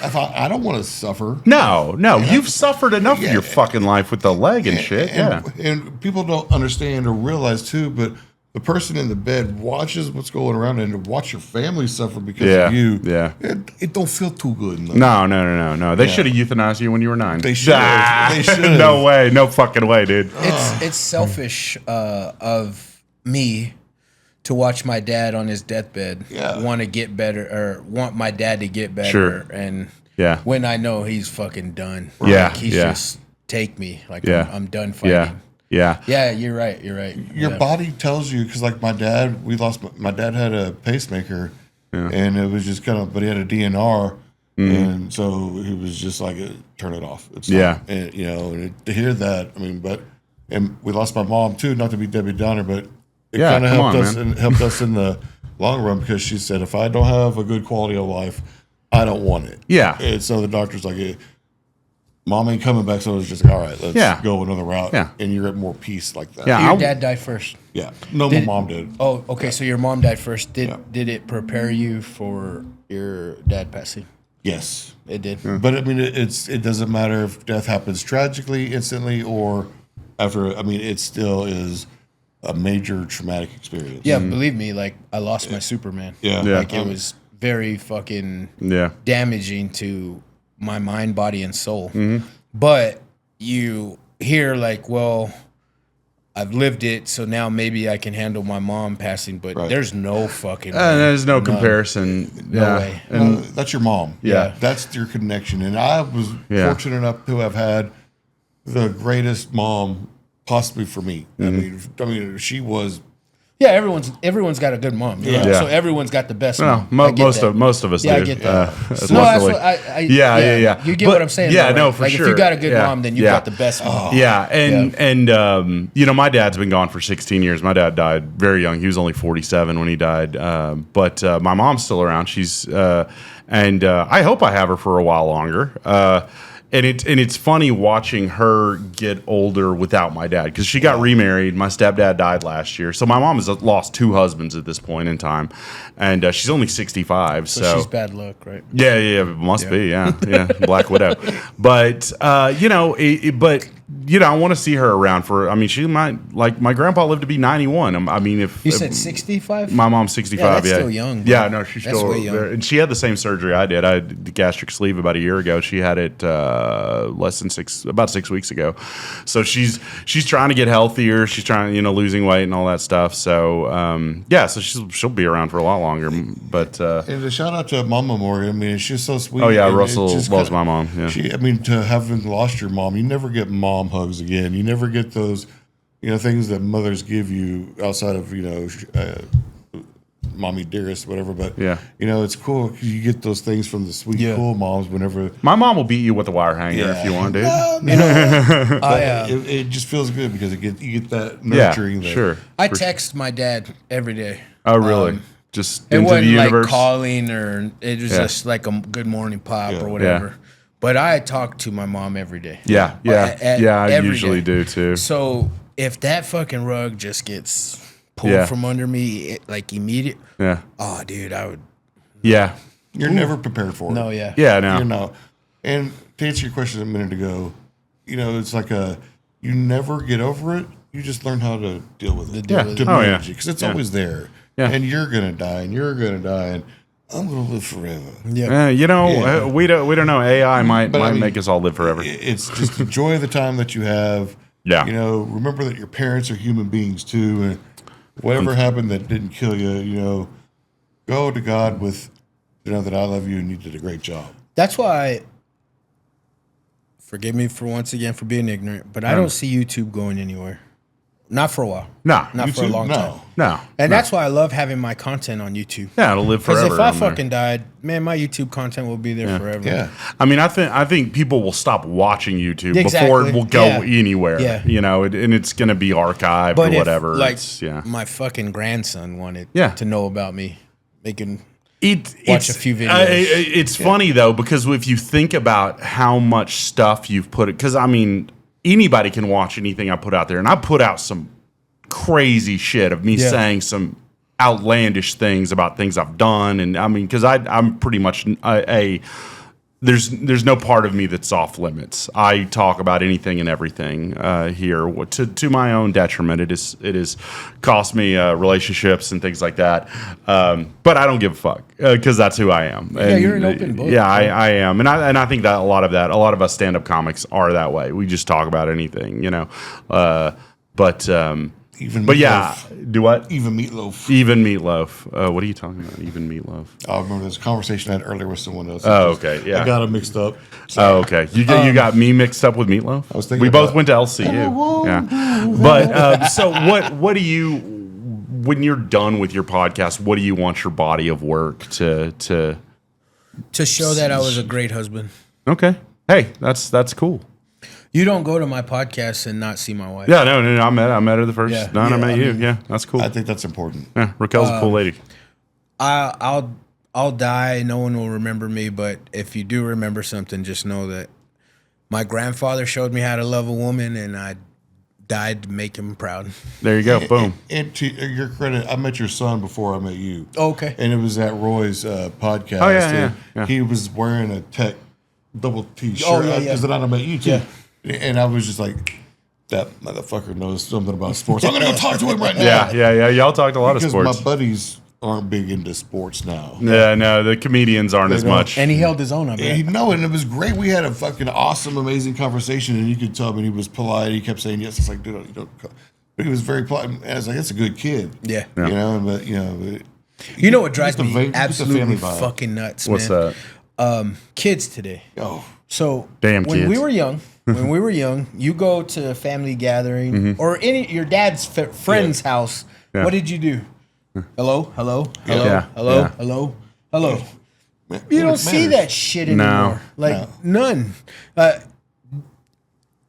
Speaker 3: I don't want to suffer.
Speaker 1: No, you've suffered enough of your fucking life with the leg and shit.
Speaker 3: And people don't understand or realize too, but the person in the bed watches what's going around and watch your family suffer because of you.
Speaker 1: Yeah.
Speaker 3: It don't feel too good.
Speaker 1: No. They should have euthanized you when you were 9.
Speaker 3: They should have.
Speaker 1: No way. No fucking way, dude.
Speaker 2: It's selfish of me to watch my dad on his deathbed want to get better, or want my dad to get better.
Speaker 1: Sure.
Speaker 2: And when I know he's fucking done.
Speaker 1: Yeah.
Speaker 2: Like he's just take me. Like I'm done fighting. Yeah, you're right.
Speaker 3: Your body tells you, because like my dad had a pacemaker, and it was just kind of, but he had a DNR, and so he was just like, turn it off. It's not, and and to hear that, I mean, and we lost my mom too, not to be Debbie Downer, but it kind of helped us in the long run, because she said, if I don't have a good quality of life, I don't want it.
Speaker 1: Yeah.
Speaker 3: And so the doctor's like, Mom ain't coming back, so it was just like, all right, let's go another route.
Speaker 1: Yeah.
Speaker 3: And you're at more peace like that.
Speaker 2: Yeah, your dad died first.
Speaker 3: Yeah. No, my mom did.
Speaker 2: Oh, okay. So your mom died first. Did it prepare you for your dad passing?
Speaker 3: Yes.
Speaker 2: It did.
Speaker 3: But I mean, it doesn't matter if death happens tragically, instantly, or after. I mean, it still is a major traumatic experience.
Speaker 2: Yeah, believe me, like I lost my Superman.
Speaker 3: Yeah.
Speaker 2: Like it was very fucking damaging to my mind, body, and soul. But you hear like, well, I've lived it, so now maybe I can handle my mom passing, but there's no fucking way.
Speaker 1: There's no comparison.
Speaker 2: No way.
Speaker 3: And that's your mom.
Speaker 1: Yeah.
Speaker 3: That's your connection. And I was fortunate enough to have had the greatest mom possibly for me. I mean, she was.
Speaker 2: Yeah, everyone's got a good mom. Yeah. So everyone's got the best mom.
Speaker 1: Most of us do.
Speaker 2: I get that. No,
Speaker 1: that's
Speaker 2: what
Speaker 1: yeah.
Speaker 2: You get what I'm saying.
Speaker 1: Yeah,
Speaker 2: though, right?
Speaker 1: for
Speaker 2: like
Speaker 1: sure.
Speaker 2: If you got a good mom, then you got the best mom.
Speaker 1: Yeah, and my dad's been gone for 16 years. My dad died very young. He was only 47 when he died. But my mom's still around. She's and I hope I have her for a while longer. And it's funny watching her get older without my dad because she got remarried. My stepdad died last year, so my mom has lost 2 husbands at this point in time, and she's only 65. So
Speaker 2: she's bad luck, right?
Speaker 1: Yeah, must be. Yeah, Black Widow. But I want to see her around for. I mean, she might like my grandpa lived to be 91. I mean, if
Speaker 2: you said 65,
Speaker 1: my mom's 65.
Speaker 2: Yeah, that's still young. Bro.
Speaker 1: Yeah, no, she's still way young. And she had the same surgery I did. I had the gastric sleeve about a year ago. She had it about 6 weeks ago. So she's trying to get healthier. She's trying, losing weight and all that stuff. So so she'll be around for a lot longer. But
Speaker 3: and a shout out to Mama Morgan. I mean, she's so sweet.
Speaker 1: Oh yeah, Russell loves my mom. Yeah.
Speaker 3: To having lost your mom, you never get mom hugs again. You never get those, things that mothers give you outside of mommy dearest, whatever. But it's cool because you get those things from the sweet, cool moms. Whenever
Speaker 1: my mom will beat you with a wire hanger if you want, dude.
Speaker 3: It just feels good because you get that nurturing.
Speaker 1: Yeah, sure.
Speaker 2: I text my dad every day.
Speaker 1: Oh, really? Just
Speaker 2: it
Speaker 1: into
Speaker 2: wasn't
Speaker 1: the universe?
Speaker 2: like calling or it was just like a good morning pop or whatever. Yeah. But I talk to my mom every day.
Speaker 1: Yeah. I usually do too.
Speaker 2: So if that fucking rug just gets pulled from under me, immediate.
Speaker 1: Yeah.
Speaker 2: Oh, dude, I would.
Speaker 1: Yeah.
Speaker 3: You're never prepared for it.
Speaker 2: No, yeah.
Speaker 1: Yeah, no.
Speaker 3: You're not. And to answer your question a minute ago, it's like you never get over it. You just learn how to deal with it. To manage it. Because it's always there. Yeah. And you're going to die, and you're going to die, and I'm going to live forever.
Speaker 1: Yeah. We don't know. AI might make us all live forever.
Speaker 3: It's just enjoy the time that you have.
Speaker 1: Yeah.
Speaker 3: Remember that your parents are human beings too, and whatever happened that didn't kill you, go to God with, that I love you and you did a great job.
Speaker 2: That's why. Forgive me for once again for being ignorant, but I don't see YouTube going anywhere. Not for a while.
Speaker 1: No.
Speaker 2: Not
Speaker 3: YouTube?
Speaker 2: for a long time.
Speaker 1: No.
Speaker 2: And that's why I love having my content on YouTube.
Speaker 1: Yeah, it'll live forever.
Speaker 2: Because if I fucking died, man, my YouTube content will be there forever.
Speaker 3: Yeah.
Speaker 1: I mean, I think people will stop watching YouTube before it will go anywhere. Yeah. And it's going to be archived or whatever.
Speaker 2: My fucking grandson wanted to know about me, watch a few videos.
Speaker 1: It's funny, though, because if you think about how much stuff you've put it, because, I mean, anybody can watch anything I put out there, and I put out some crazy shit of me saying some outlandish things about things I've done, and I mean, because I'm pretty much there's no part of me that's off limits. I talk about anything and everything here to my own detriment. It is cost me relationships and things like that, but I don't give a fuck because that's who I am.
Speaker 2: Yeah, you're an open book.
Speaker 1: Yeah, I am, and I think that a lot of us stand-up comics are that way. We just talk about anything, But yeah, do what?
Speaker 3: Even Meatloaf.
Speaker 1: Even Meatloaf. What are you talking about? Even Meatloaf.
Speaker 3: I remember this conversation I had earlier with someone else.
Speaker 1: Oh, okay. Yeah.
Speaker 3: I got them mixed up.
Speaker 1: So. Oh, okay. You got me mixed up with Meatloaf?
Speaker 3: I was thinking
Speaker 1: we both went to LCU. Yeah. But so what do you, when you're done with your podcast, what do you want your body of work to
Speaker 2: show that I was a great husband.
Speaker 1: Okay. Hey, that's cool.
Speaker 2: You don't go to my podcast and not see my wife.
Speaker 1: Yeah, no. I met her the first night I met you. Yeah, that's cool.
Speaker 3: I think that's important.
Speaker 1: Yeah, Raquel's a cool lady.
Speaker 2: I'll die. No one will remember me, but if you do remember something, just know that my grandfather showed me how to love a woman, and I died to make him proud.
Speaker 1: There you go. Boom.
Speaker 3: And to your credit, I met your son before I met you.
Speaker 2: Oh, okay.
Speaker 3: And it was at Roy's podcast.
Speaker 1: Oh, yeah.
Speaker 3: He was wearing a tech double T-shirt.
Speaker 2: Oh, yeah.
Speaker 3: Because then I met you, too.
Speaker 2: Yeah.
Speaker 3: And I was just like, that motherfucker knows something about sports. I'm going to go talk to him right now.
Speaker 1: Yeah. Y'all talked a lot of sports.
Speaker 3: Because my buddies aren't big into sports now.
Speaker 1: Yeah, no, the comedians aren't as much.
Speaker 2: And he held his own, I bet.
Speaker 3: And it was great. We had a fucking awesome, amazing conversation, and you could tell me he was polite. He kept saying yes. It's like, dude, you don't. But he was very polite. And I was like, that's a good kid.
Speaker 2: Yeah.
Speaker 3: But
Speaker 2: you know what drives me absolutely fucking nuts,
Speaker 1: What's
Speaker 2: man?
Speaker 1: that?
Speaker 2: Kids today.
Speaker 3: Oh.
Speaker 2: So
Speaker 1: damn
Speaker 2: when
Speaker 1: kids.
Speaker 2: we were young, you go to a family gathering or your dad's friend's house. Yeah. What did you do? Hello. You don't see that shit anymore. None.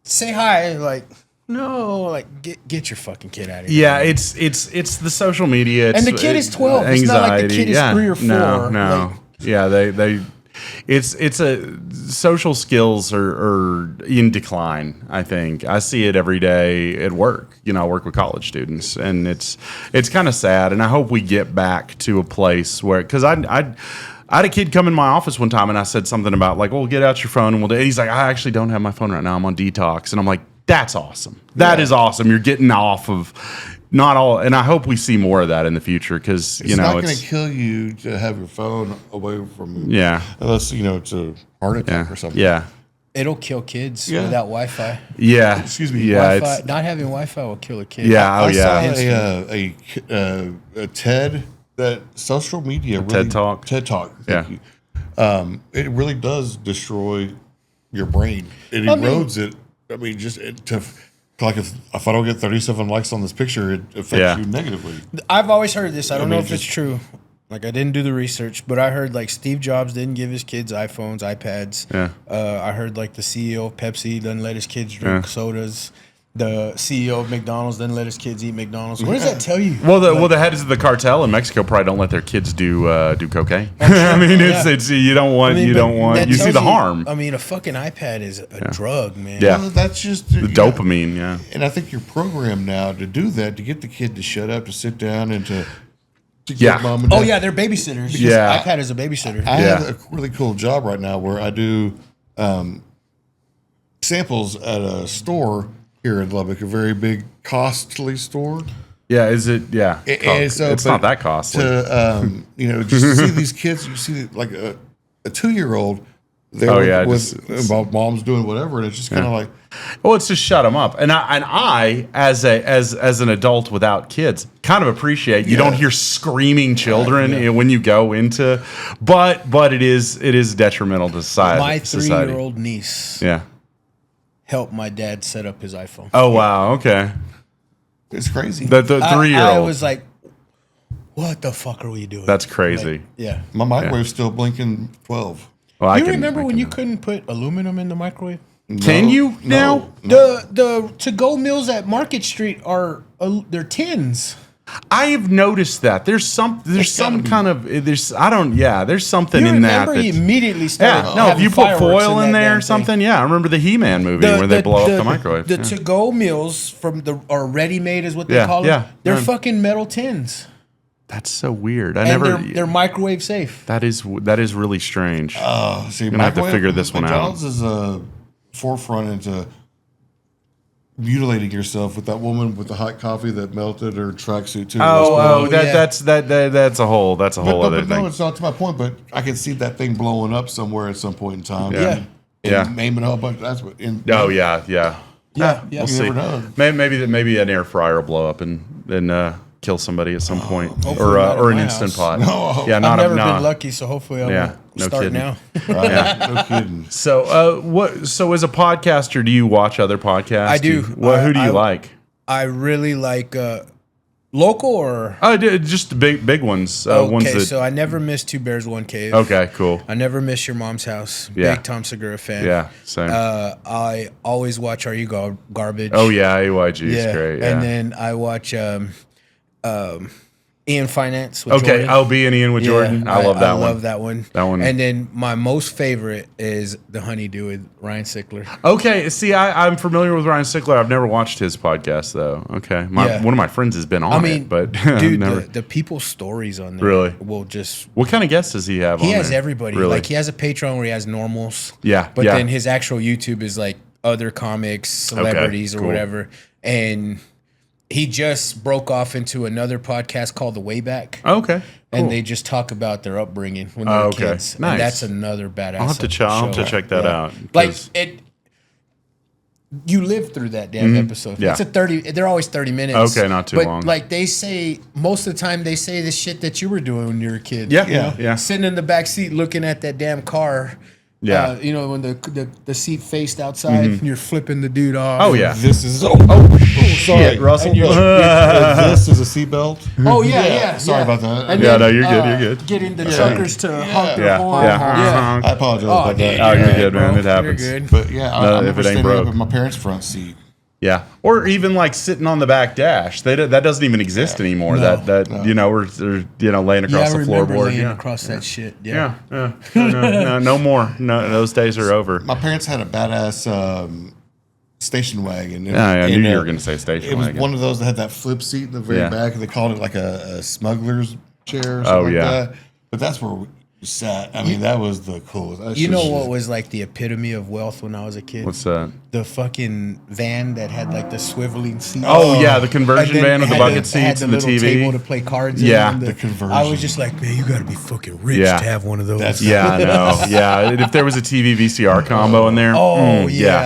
Speaker 2: Say hi, no, get your fucking kid out of here.
Speaker 1: Yeah, it's the social media.
Speaker 2: And the kid is 12. It's not like the kid is 3 or 4.
Speaker 1: No. Yeah, they social skills are in decline. I think I see it every day at work. I work with college students, and it's kind of sad. And I hope we get back to a place where, because I had a kid come in my office one time, and I said something about like, well, get out your phone and we'll do it. He's like, I actually don't have my phone right now. I'm on detox. And I'm like, that's awesome. That is awesome. You're getting off of not all, and I hope we see more of that in the future, because
Speaker 3: it's not going to kill you to have your phone away from unless it's a heart attack or something.
Speaker 1: Yeah,
Speaker 2: it'll kill kids without Wi-Fi.
Speaker 1: Yeah,
Speaker 3: excuse me.
Speaker 1: Yeah,
Speaker 2: Wi-Fi, not having Wi-Fi will kill a kid.
Speaker 1: Yeah,
Speaker 3: I saw a TED that social media
Speaker 1: TED Talk.
Speaker 3: Thank you. It really does destroy your brain. It erodes it. I mean, like if I don't get 37 likes on this picture, it affects you negatively.
Speaker 2: I've always heard this. I don't know if it's true. Like, I didn't do the research, but I heard like Steve Jobs didn't give his kids iPhones, iPads. Yeah. I heard like the CEO of Pepsi doesn't let his kids drink sodas. The CEO of McDonald's doesn't let his kids eat McDonald's. What does that tell you?
Speaker 1: Well, the heads of the cartel in Mexico probably don't let their kids do cocaine. I mean, it's you don't want you see the harm.
Speaker 2: I mean, a fucking iPad is a drug, man.
Speaker 1: Yeah,
Speaker 3: well, that's just
Speaker 1: the dopamine. Yeah,
Speaker 3: and I think you're programmed now to do that, to get the kid to shut up, to sit down, and to get mom and dad.
Speaker 2: Oh yeah, they're babysitters.
Speaker 1: Yeah,
Speaker 2: iPad is a babysitter.
Speaker 3: I have a really cool job right now where I do samples at a store here in Lubbock, a very big, costly store.
Speaker 1: Yeah, is it? Yeah,
Speaker 3: so,
Speaker 1: it's not that costly.
Speaker 3: Just to see these kids, you see like a 2-year-old. With mom's doing whatever, and it's just kind of like,
Speaker 1: well, it's just shut them up. And I as an adult without kids, kind of appreciate you don't hear screaming children when you go into, but it is detrimental to society.
Speaker 2: My 3-year-old niece, helped my dad set up his iPhone.
Speaker 1: Oh wow, okay,
Speaker 3: it's crazy.
Speaker 1: The 3-year-old,
Speaker 2: I was like, what the fuck are we doing?
Speaker 1: That's crazy.
Speaker 2: Like,
Speaker 3: my microwave's still blinking 12.
Speaker 2: Well, you remember when you couldn't put aluminum in the microwave?
Speaker 1: Can you now?
Speaker 2: The to-go meals at Market Street they're tins.
Speaker 1: I have noticed that there's something in that.
Speaker 2: You immediately started.
Speaker 1: If you put foil in there or something. Yeah, I remember the He-Man movie where they blow up the microwave.
Speaker 2: The to-go meals or ready-made is what they call it. They're fucking metal tins.
Speaker 1: That's so weird.
Speaker 2: They're microwave safe.
Speaker 1: That is really strange.
Speaker 3: See,
Speaker 1: I'm gonna have to figure this one out.
Speaker 3: McDonald's is a forefront into mutilating yourself with that woman with the hot coffee that melted her tracksuit too.
Speaker 1: That's a whole other thing.
Speaker 3: No, it's not to my point. But I can see that thing blowing up somewhere at some point in time.
Speaker 1: And
Speaker 3: naming a whole bunch. That's what.
Speaker 1: We'll see. Maybe an air fryer will blow up and kill somebody at some point, or an Instant Pot.
Speaker 3: No.
Speaker 1: Yeah,
Speaker 2: I've never been lucky, so hopefully I'll start now.
Speaker 3: Right. No kidding.
Speaker 1: So, So as a podcaster, do you watch other podcasts?
Speaker 2: I do.
Speaker 1: Who do you like?
Speaker 2: I really like local or
Speaker 1: just big ones.
Speaker 2: Okay, so I never miss Two Bears One Cave.
Speaker 1: Okay, cool.
Speaker 2: I never miss Your Mom's House.
Speaker 1: Yeah.
Speaker 2: Big Tom Segura fan.
Speaker 1: Yeah, same.
Speaker 2: I always watch Are You Garbage?
Speaker 1: Oh yeah, AYG is great. Yeah.
Speaker 2: And then I watch Ian Finance with Jordan.
Speaker 1: I'll be in Ian with Jordan. I love that one.
Speaker 2: I love that one.
Speaker 1: That one.
Speaker 2: And then my most favorite is The Honeydew with Ryan Sickler.
Speaker 1: Okay, see, I'm familiar with Ryan Sickler. I've never watched his podcast though. Okay, one of my friends has been on it, but
Speaker 2: dude, the people's stories on there
Speaker 1: really
Speaker 2: will just.
Speaker 1: What kind of guests does he have?
Speaker 2: He has
Speaker 1: there?
Speaker 2: everybody.
Speaker 1: Really?
Speaker 2: Like he has a Patreon where he has normals.
Speaker 1: Yeah,
Speaker 2: but then his actual YouTube is like other comics, celebrities, or whatever, and. He just broke off into another podcast called The Way Back.
Speaker 1: Okay. Cool.
Speaker 2: And they just talk about their upbringing when they were kids.
Speaker 1: Nice.
Speaker 2: And that's another badass
Speaker 1: I'll have to check that out.
Speaker 2: Like you live through that damn episode.
Speaker 1: Yeah.
Speaker 2: It's they're always 30 minutes.
Speaker 1: Okay, not too long.
Speaker 2: Like they say most of the time they say the shit that you were doing when you were a kid.
Speaker 1: Yeah.
Speaker 2: Sitting in the back seat looking at that damn car.
Speaker 1: Yeah,
Speaker 2: when the seat faced outside, and you're flipping the dude off.
Speaker 1: Oh yeah,
Speaker 3: this is
Speaker 1: sorry, Russell.
Speaker 3: This is a seatbelt.
Speaker 2: Oh yeah.
Speaker 3: Sorry about that.
Speaker 2: And
Speaker 1: no, you're good. You're good.
Speaker 2: Getting the truckers to honk their horn.
Speaker 1: Yeah.
Speaker 3: I apologize about that.
Speaker 1: Oh, you're good, man. It happens.
Speaker 2: You're good.
Speaker 3: But I remember
Speaker 1: if it ain't
Speaker 3: standing up
Speaker 1: broke.
Speaker 3: in my parents' front seat.
Speaker 1: Yeah, or even like sitting on the back dash. That doesn't even exist anymore.
Speaker 2: No.
Speaker 1: Or laying across the floorboard.
Speaker 2: Laying across that shit.
Speaker 1: Yeah. No more. No, those days are over.
Speaker 3: My parents had a badass station wagon.
Speaker 1: I knew you were going to say station wagon.
Speaker 3: It was one of those that had that flip seat in the very back, and they called it like a smuggler's chair or something like that. But that's where we sat. I mean, that was the coolest.
Speaker 2: You know what was like the epitome of wealth when I was a kid?
Speaker 1: What's that?
Speaker 2: The fucking van that had like the swiveling seat.
Speaker 1: Oh yeah, the conversion van with the bucket seats and the TV.
Speaker 2: Table to play cards.
Speaker 1: Yeah,
Speaker 3: the conversion.
Speaker 2: I was just like, man, you got to be fucking rich to have one of those.
Speaker 1: I know. Yeah, if there was a TV VCR combo in there.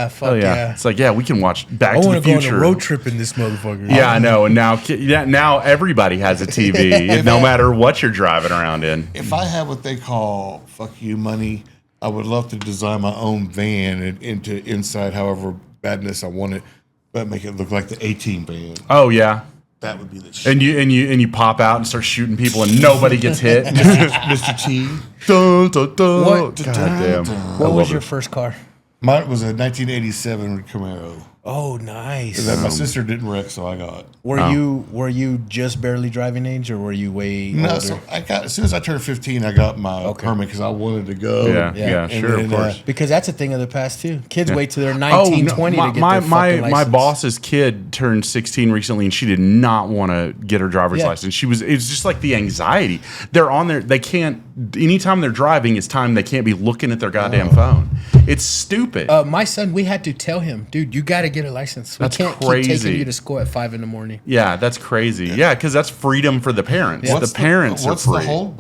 Speaker 2: Fuck yeah.
Speaker 1: It's like, we can watch Back to the Future.
Speaker 2: I want to go on a road trip in this motherfucker.
Speaker 1: Yeah, I know. And now everybody has a TV, no matter what you're driving around in.
Speaker 3: If I had what they call "fuck you" money, I would love to design my own van and inside however badness I want it, but make it look like the A-Team van.
Speaker 1: Oh yeah,
Speaker 3: that would be the shit.
Speaker 1: And you pop out and start shooting people and nobody gets hit.
Speaker 3: Mr. T.
Speaker 1: Dun, dun, dun.
Speaker 3: What?
Speaker 1: Goddamn.
Speaker 2: What was your first car?
Speaker 3: Mine was a 1987 Camaro.
Speaker 2: Oh, nice.
Speaker 3: That my sister didn't wreck, so I got.
Speaker 2: Were you just barely driving age, or were you way older?
Speaker 3: So I got, as soon as I turned 15, I got my permit because I wanted to go.
Speaker 1: Yeah, sure, of course.
Speaker 2: Because that's a thing of the past too. Kids wait till they're 19, 20 to get their fucking license.
Speaker 1: My boss's kid turned 16 recently, and she did not want to get her driver's license. It was just like the anxiety. They're on there. They can't. Anytime they're driving, it's time they can't be looking at their goddamn phone. It's stupid.
Speaker 2: My son, we had to tell him, dude, you got to get a license.
Speaker 1: That's
Speaker 2: can't
Speaker 1: crazy.
Speaker 2: Keep taking you to school at 5 a.m.
Speaker 1: Yeah, that's crazy. Yeah, because that's freedom for the parents.
Speaker 3: Yeah.
Speaker 1: The parents are free.
Speaker 3: What's the hold?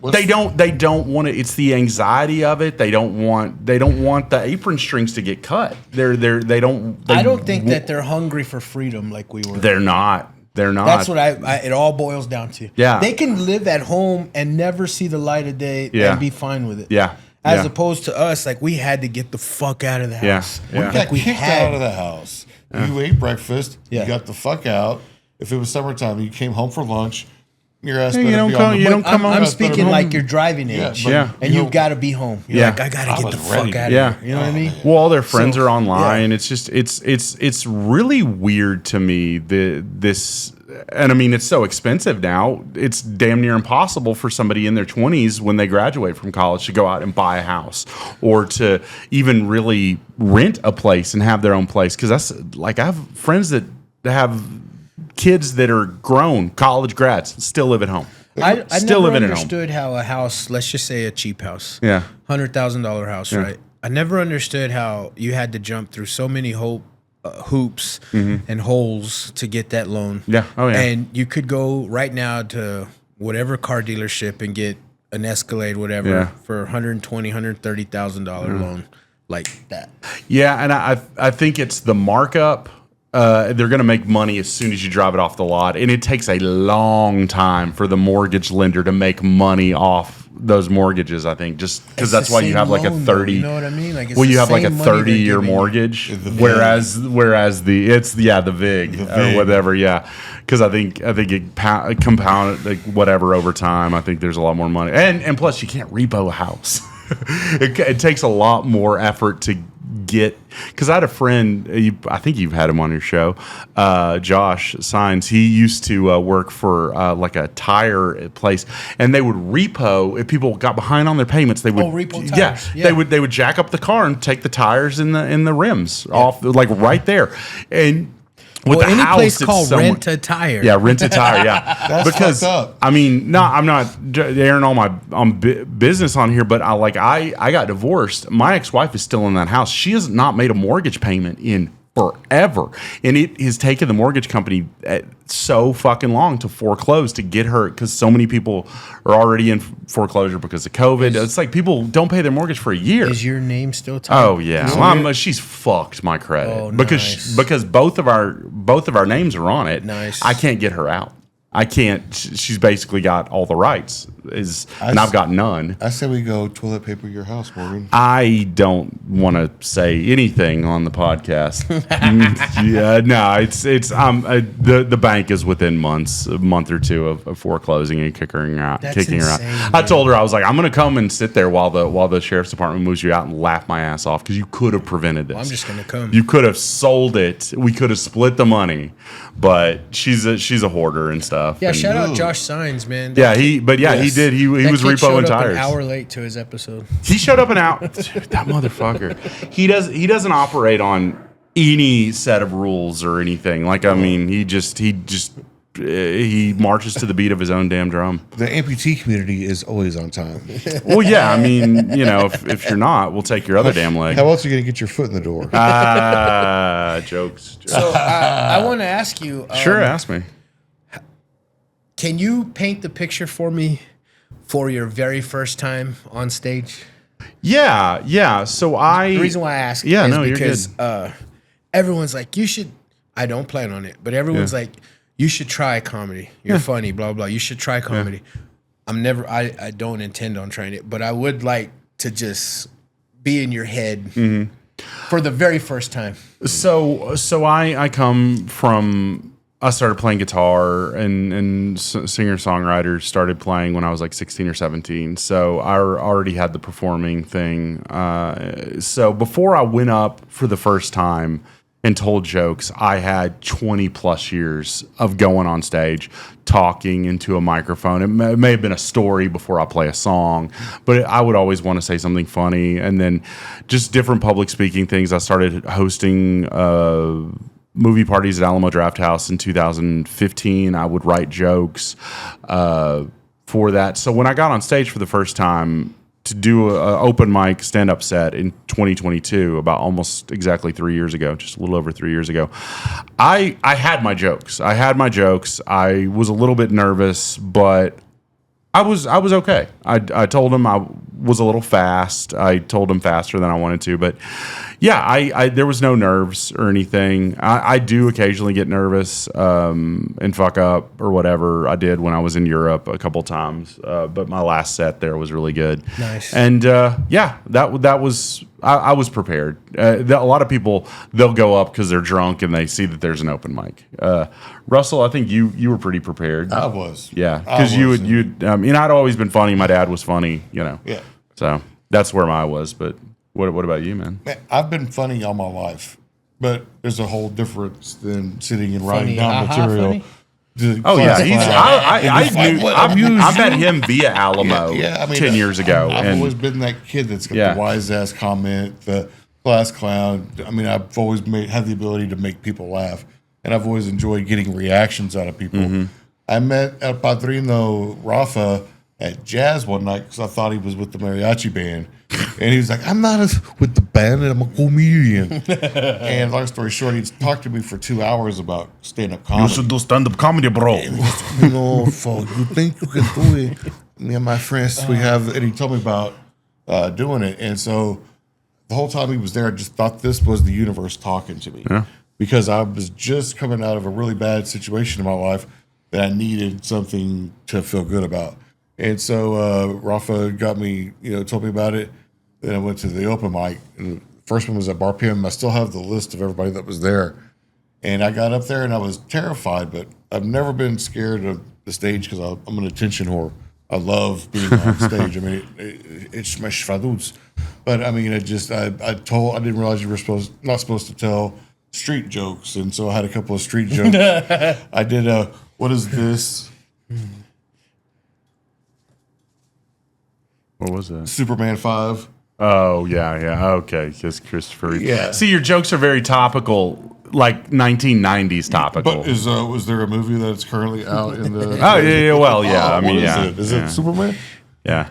Speaker 3: But
Speaker 1: they don't want it. It's the anxiety of it. They don't want the apron strings to get cut. I
Speaker 2: don't think that they're hungry for freedom like we were.
Speaker 1: They're not.
Speaker 2: That's what it all boils down to.
Speaker 1: Yeah.
Speaker 2: They can live at home and never see the light of day and be fine with it.
Speaker 1: Yeah.
Speaker 2: As opposed to us, like we had to get the fuck out of the house.
Speaker 3: We got kicked out of the house. You ate breakfast. You got the fuck out. If it was summertime, you came home for lunch. Your ass better be on the
Speaker 1: don't come home.
Speaker 2: I'm speaking like you're driving age. And you've got to be home. You're like, I got to get the fuck out of here. You know what I mean?
Speaker 1: Well, all their friends are online. It's just, it's really weird to me, this. And I mean, it's so expensive now. It's damn near impossible for somebody in their 20s when they graduate from college to go out and buy a house or to even really rent a place and have their own place. Because that's like, I have friends that have kids that are grown, college grads, still live at home.
Speaker 2: I never understood how a house, let's just say a cheap house, $100,000 house, right? I never understood how you had to jump through so many hoops and holes to get that loan. And you could go right now to whatever car dealership and get an Escalade, whatever, for $120,000, $130,000 loan like that.
Speaker 1: Yeah, and I think it's the markup. They're going to make money as soon as you drive it off the lot, and it takes a long time for the mortgage lender to make money off those mortgages. I think just because that's why you have like a 30.
Speaker 2: You know what I mean? Like
Speaker 1: you have like a 30-year mortgage, whereas the VIG or whatever. Yeah, because I think it compounded like whatever over time. I think there's a lot more money, and plus you can't repo a house. It takes a lot more effort to get, because I had a friend, I think you've had him on your show, Josh Signs. He used to work for like a tire place, and they would repo if people got behind on their payments. They would
Speaker 2: repo tires.
Speaker 1: They would jack up the car and take the tires and the rims off, like right there. And
Speaker 2: any place called Rent a Tire.
Speaker 1: Yeah, Rent a Tire. Yeah,
Speaker 3: that's because fucked up.
Speaker 1: I mean, no, I'm not airing all my business on here, but I got divorced. My ex-wife is still in that house. She has not made a mortgage payment in forever, and it has taken the mortgage company so fucking long to foreclose to get her, because so many people are already in foreclosure because of COVID. It's like people don't pay their mortgage for a year.
Speaker 2: Is your name still tied?
Speaker 1: Oh yeah, she's fucked my credit because both of our names are on it.
Speaker 2: Nice.
Speaker 1: I can't get her out. I can't. She's basically got all the rights. and I've got none.
Speaker 3: I say we go toilet paper your house, Morgan.
Speaker 1: I don't want to say anything on the podcast. No, it's the bank is within a month or two of foreclosing and kicking her out. I told her, I was like, I'm going to come and sit there while the sheriff's department moves you out and laugh my ass off because you could have prevented this.
Speaker 2: I'm just going to come.
Speaker 1: You could have sold it. We could have split the money, but she's a hoarder and stuff.
Speaker 2: Yeah,
Speaker 1: and,
Speaker 2: shout out Josh Signs, man.
Speaker 1: Yeah, he did. He was repoing tires.
Speaker 2: An hour late to his episode.
Speaker 1: He showed up an hour. That motherfucker. He doesn't operate on any set of rules or anything. Like, I mean, he marches to the beat of his own damn drum.
Speaker 3: The amputee community is always on time.
Speaker 1: Well, yeah, I mean, if you're not, we'll take your other damn leg.
Speaker 3: How else are you going to get your foot in the door?
Speaker 1: Jokes.
Speaker 2: So I want to ask you.
Speaker 1: Sure, ask me.
Speaker 2: Can you paint the picture for me for your very first time on stage?
Speaker 1: Yeah. So
Speaker 2: the reason why I ask is because
Speaker 1: you're good.
Speaker 2: Everyone's like, you should. I don't plan on it, but everyone's like, you should try comedy. You're funny, blah blah. You should try comedy. I don't intend on trying it, but I would like to just be in your head for the very first time.
Speaker 1: So I come from. I started playing guitar and singer-songwriters started playing when I was like 16 or 17. So I already had the performing thing. So before I went up for the first time and told jokes, I had 20 plus years of going on stage, talking into a microphone. It may have been a story before I play a song, but I would always want to say something funny. And then just different public speaking things. I started hosting movie parties at Alamo Drafthouse in 2015. I would write jokes for that. So when I got on stage for the first time to do an open mic stand-up set in 2022, about almost exactly 3 years ago, just a little over 3 years ago, I had my jokes. I was a little bit nervous, but I was okay. I told him I was a little fast. I told him faster than I wanted to, but yeah, I there was no nerves or anything. I do occasionally get nervous and fuck up or whatever. I did when I was in Europe a couple times, but my last set there was really good.
Speaker 2: Nice.
Speaker 1: And that was I was prepared. A lot of people, they'll go up because they're drunk and they see that there's an open mic. Russell, I think you were pretty prepared.
Speaker 3: I was.
Speaker 1: Yeah, because I'd always been funny. My dad was funny,
Speaker 3: Yeah.
Speaker 1: So that's where I was. But what about you, man?
Speaker 3: I've been funny all my life, but there's a whole difference than sitting and writing down material.
Speaker 1: Oh yeah, I met him via Alamo 10 years ago.
Speaker 3: I've always been that kid that's got the wise ass comment, the class clown. I mean, I've always had the ability to make people laugh, and I've always enjoyed getting reactions out of people. I met El Padrino Rafa at Jazz one night because I thought he was with the mariachi band. And he was like, I'm not with the band, I'm a comedian. And long story short, he talked to me for 2 hours about stand-up comedy.
Speaker 1: You should do stand-up comedy, bro.
Speaker 3: You think you can do it? Me and my friends, and he told me about doing it. And so the whole time he was there, I just thought this was the universe talking to me. Yeah. Because I was just coming out of a really bad situation in my life that I needed something to feel good about. And so Rafa got me, told me about it. Then I went to the open mic. And the first one was at Bar PM. I still have the list of everybody that was there. And I got up there and I was terrified, but I've never been scared of the stage because I'm an attention whore. I love being on stage. I mean, it's my schvadudes. But I mean, I didn't realize you were not supposed to tell street jokes. And so I had a couple of street jokes. I did what is this?
Speaker 1: What was that?
Speaker 3: Superman 5.
Speaker 1: Oh, yeah. Okay, just Christopher.
Speaker 3: Yeah.
Speaker 1: See, your jokes are very topical, like 1990s topical.
Speaker 3: But was there a movie that's currently out in the...
Speaker 1: Oh, yeah. Well, yeah. I mean, yeah.
Speaker 3: Is it Superman?
Speaker 1: Yeah.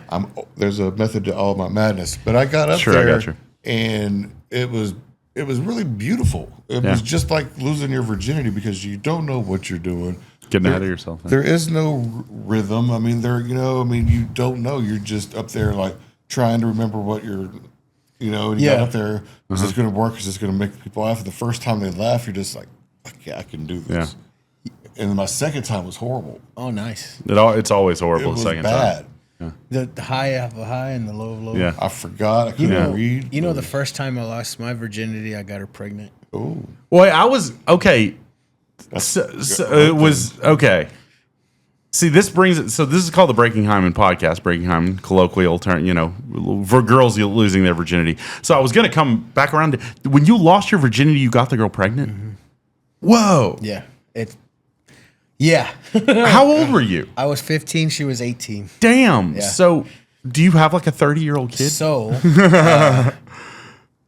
Speaker 3: There's a method to all of my madness. But I got up there, I got you. And it was really beautiful. It was just like losing your virginity because you don't know what you're doing.
Speaker 1: Getting ahead of yourself.
Speaker 3: There is no rhythm. I mean, you don't know. You're just up there like trying to remember what you're, and you got up there. Is this going to work? Is this going to make people laugh? The first time they laugh, you're just like, okay, I can do this. Yeah. And my second time was horrible.
Speaker 2: Oh, nice.
Speaker 1: It's always horrible the second time.
Speaker 3: Bad.
Speaker 2: The high of a high and the low of low.
Speaker 1: Yeah.
Speaker 3: I forgot. I couldn't read.
Speaker 2: You know, the first time I lost my virginity, I got her pregnant.
Speaker 3: Oh.
Speaker 1: Well, I was okay. So it was okay. See, this brings it. So this is called the Breaking Hyman podcast. Breaking Hyman, colloquial term, for girls losing their virginity. So I was going to come back around to when you lost your virginity, you got the girl pregnant. Mm-hmm. Whoa.
Speaker 2: Yeah. Yeah.
Speaker 1: How old were you?
Speaker 2: I was 15. She was 18.
Speaker 1: Damn.
Speaker 2: Yeah.
Speaker 1: So do you have like a 30-year-old kid?
Speaker 2: So